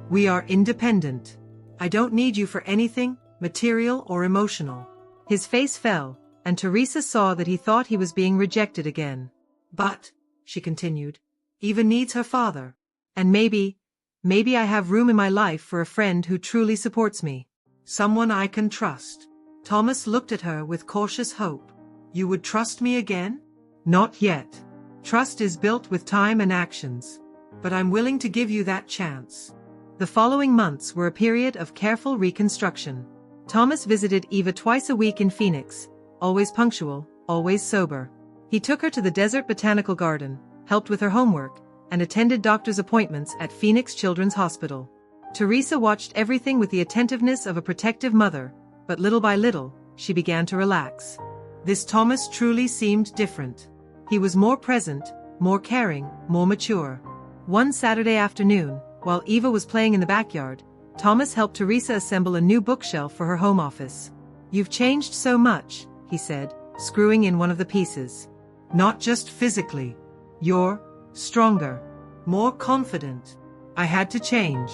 Speaker 3: We are independent. I don't need you for anything, material or emotional.
Speaker 2: His face fell, and Teresa saw that he thought he was being rejected again.
Speaker 3: But, she continued, Eva needs her father.
Speaker 2: And maybe I have room in my life for a friend who truly supports me.
Speaker 3: Someone I can trust. Thomas looked at her with cautious hope. You would trust me again? Not yet. Trust is built with time and actions. But I'm willing to give you that chance.
Speaker 2: The following months were a period of careful reconstruction. Thomas visited Eva twice a week in Phoenix, always punctual, always sober. He took her to the Desert Botanical Garden, helped with her homework, and attended doctor's appointments at Phoenix Children's Hospital. Teresa watched everything with the attentiveness of a protective mother, but little by little, she began to relax.
Speaker 3: This Thomas truly seemed different.
Speaker 2: He was more present, more caring, more mature. One Saturday afternoon, while Eva was playing in the backyard, Thomas helped Teresa assemble a new bookshelf for her home office. You've changed so much, he said, screwing in one of the pieces.
Speaker 3: Not just physically. You're stronger, more confident. I had to change.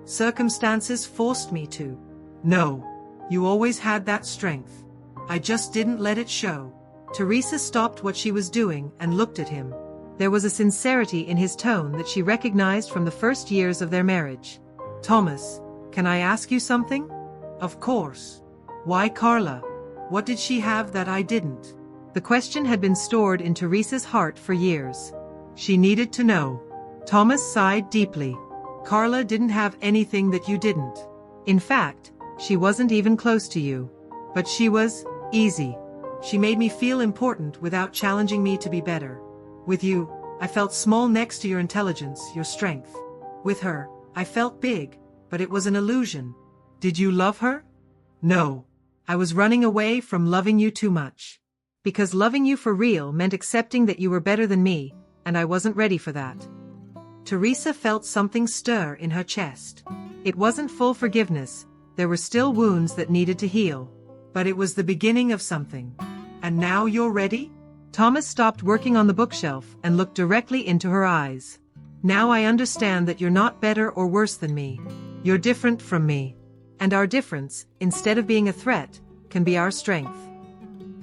Speaker 3: Circumstances forced me to. No. You always had that strength. I just didn't let it show. Teresa stopped what she was doing and looked at him. There was a sincerity in his tone that she recognized from the first years of their marriage. Thomas, can I ask you something? Of course. Why Carla? What did she have that I didn't? The question had been stored in Teresa's heart for years. She needed to know. Thomas sighed deeply. Carla didn't have anything that you didn't. In fact, she wasn't even close to you. But she was easy. She made me feel important without challenging me to be better. With you, I felt small next to your intelligence, your strength. With her, I felt big, but it was an illusion. Did you love her? No. I was running away from loving you too much. Because loving you for real meant accepting that you were better than me, and I wasn't ready for that. Teresa felt something stir in her chest. It wasn't full forgiveness, there were still wounds that needed to heal. But it was the beginning of something. And now you're ready? Thomas stopped working on the bookshelf and looked directly into her eyes. Now I understand that you're not better or worse than me. You're different from me. And our difference, instead of being a threat, can be our strength.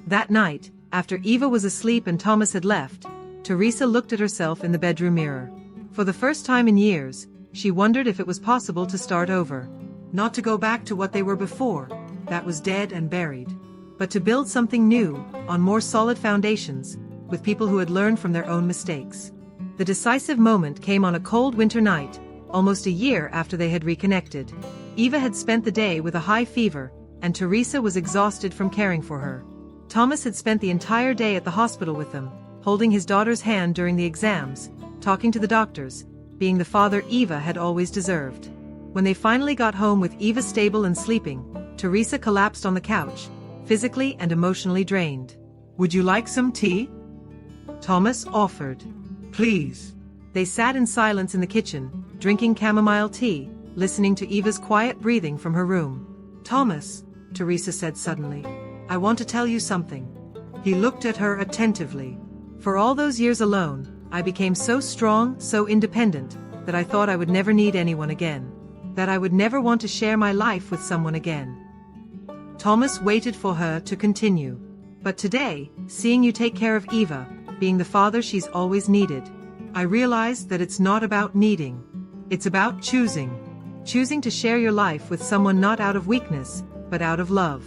Speaker 3: That night, after Eva was asleep and Thomas had left, Teresa looked at herself in the bedroom mirror. For the first time in years, she wondered if it was possible to start over. Not to go back to what they were before, that was dead and buried. But to build something new, on more solid foundations, with people who had learned from their own mistakes. The decisive moment came on a cold winter night, almost a year after they had reconnected. Eva had spent the day with a high fever, and Teresa was exhausted from caring for her. Thomas had spent the entire day at the hospital with them, holding his daughter's hand during the exams, talking to the doctors, being the father Eva had always deserved. When they finally got home with Eva stable and sleeping, Teresa collapsed on the couch, physically and emotionally drained. Would you like some tea? Thomas offered. Please. They sat in silence in the kitchen, drinking chamomile tea, listening to Eva's quiet breathing from her room. Thomas, Teresa said suddenly, I want to tell you something. He looked at her attentively. For all those years alone, I became so strong, so independent, that I thought I would never need anyone again. That I would never want to share my life with someone again. Thomas waited for her to continue. But today, seeing you take care of Eva, being the father she's always needed, I realized that it's not about needing. It's about choosing. Choosing to share your life with someone not out of weakness, but out of love.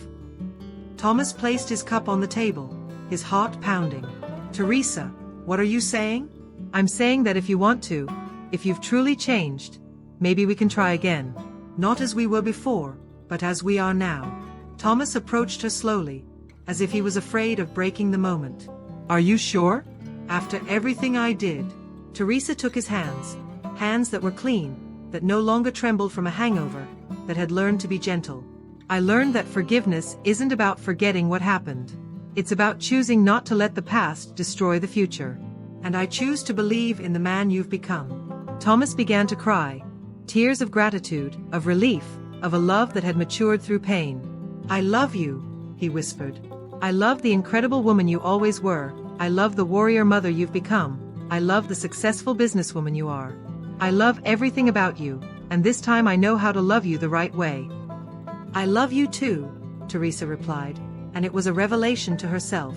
Speaker 3: Thomas placed his cup on the table, his heart pounding. Teresa, what are you saying? I'm saying that if you want to, if you've truly changed, maybe we can try again. Not as we were before, but as we are now. Thomas approached her slowly, as if he was afraid of breaking the moment. Are you sure? After everything I did. Teresa took his hands, hands that were clean, that no longer trembled from a hangover, that had learned to be gentle. I learned that forgiveness isn't about forgetting what happened. It's about choosing not to let the past destroy the future. And I choose to believe in the man you've become. Thomas began to cry. Tears of gratitude, of relief, of a love that had matured through pain. I love you, he whispered. I love the incredible woman you always were. I love the warrior mother you've become. I love the successful businesswoman you are. I love everything about you, and this time I know how to love you the right way. I love you too, Teresa replied, and it was a revelation to herself.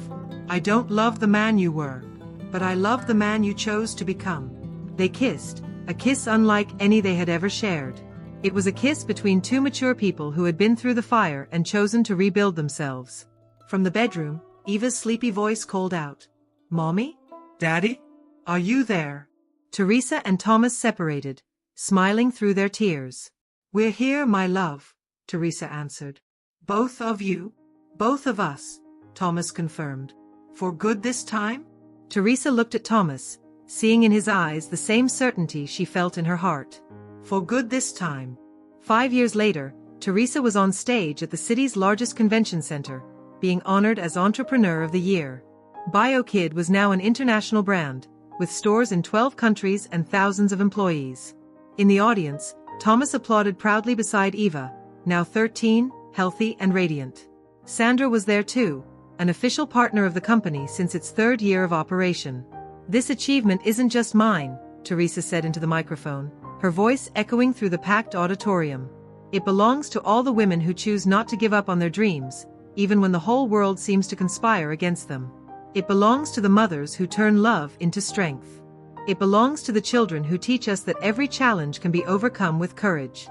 Speaker 3: I don't love the man you were, but I love the man you chose to become. They kissed, a kiss unlike any they had ever shared. It was a kiss between two mature people who had been through the fire and chosen to rebuild themselves. From the bedroom, Eva's sleepy voice called out, Mommy? Daddy? Are you there? Teresa and Thomas separated, smiling through their tears. We're here, my love, Teresa answered. Both of you? Both of us, Thomas confirmed. For good this time? Teresa looked at Thomas, seeing in his eyes the same certainty she felt in her heart. For good this time. 5 years later, Teresa was on stage at the city's largest convention center, being honored as Entrepreneur of the Year. BioKid was now an international brand, with stores in 12 countries and thousands of employees. In the audience, Thomas applauded proudly beside Eva, now 13, healthy and radiant. Sandra was there too, an official partner of the company since its 3rd year of operation. This achievement isn't just mine, Teresa said into the microphone.
Speaker 2: her voice echoing through the packed auditorium. It belongs to all the women who choose not to give up on their dreams, even when the whole world seems to conspire against them. It belongs to the mothers who turn love into strength. It belongs to the children who teach us that every challenge can be overcome with courage.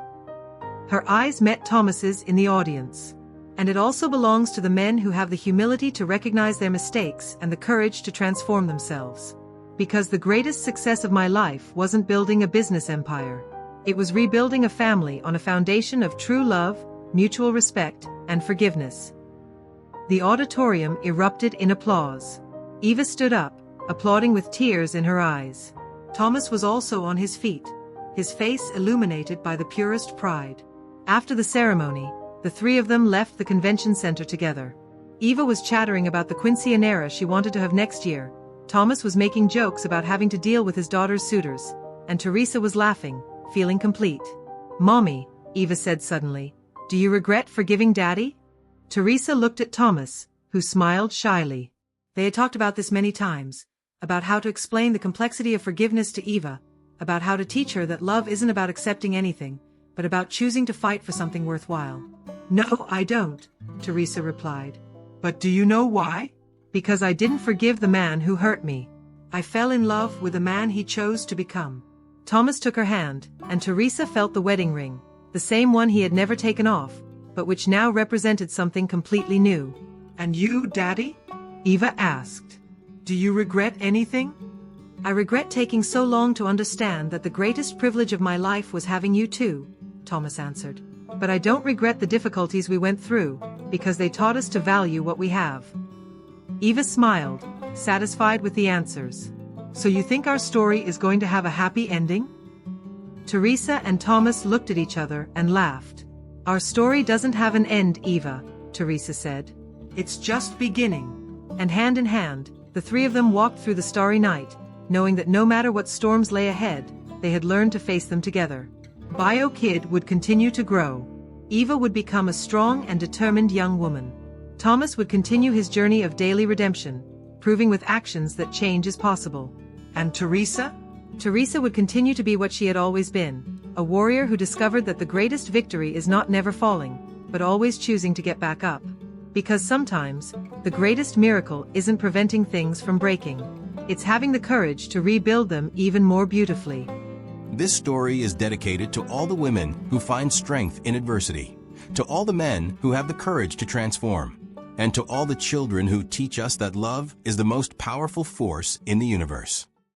Speaker 2: Her eyes met Thomas's in the audience. And it also belongs to the men who have the humility to recognize their mistakes and the courage to transform themselves. Because the greatest success of my life wasn't building a business empire. It was rebuilding a family on a foundation of true love, mutual respect, and forgiveness. The auditorium erupted in applause. Eva stood up, applauding with tears in her eyes. Thomas was also on his feet, his face illuminated by the purest pride. After the ceremony, the three of them left the convention center together. Eva was chattering about the quinceañera she wanted to have next year. Thomas was making jokes about having to deal with his daughter's suitors, and Teresa was laughing, feeling complete. "Mommy," Eva said suddenly, "do you regret forgiving Daddy?" Teresa looked at Thomas, who smiled shyly. They had talked about this many times, about how to explain the complexity of forgiveness to Eva, about how to teach her that love isn't about accepting anything, but about choosing to fight for something worthwhile. "No, I don't," Teresa replied. "But do you know why?" "Because I didn't forgive the man who hurt me. I fell in love with the man he chose to become." Thomas took her hand, and Teresa felt the wedding ring, the same one he had never taken off, but which now represented something completely new. "And you, Daddy?" Eva asked. "Do you regret anything?" "I regret taking so long to understand that the greatest privilege of my life was having you too," Thomas answered. "But I don't regret the difficulties we went through, because they taught us to value what we have." Eva smiled, satisfied with the answers. "So you think our story is going to have a happy ending?" Teresa and Thomas looked at each other and laughed. "Our story doesn't have an end, Eva," Teresa said. "It's just beginning." And hand in hand, the three of them walked through the starry night, knowing that no matter what storms lay ahead, they had learned to face them together. Bio Kid would continue to grow. Eva would become a strong and determined young woman. Thomas would continue his journey of daily redemption, proving with actions that change is possible. And Teresa? Teresa would continue to be what she had always been, a warrior who discovered that the greatest victory is not never falling, but always choosing to get back up. Because sometimes, the greatest miracle isn't preventing things from breaking. It's having the courage to rebuild them even more beautifully.
Speaker 1: This story is dedicated to all the women who find strength in adversity, to all the men who have the courage to transform, and to all the children who teach us that love is the most powerful force in the universe.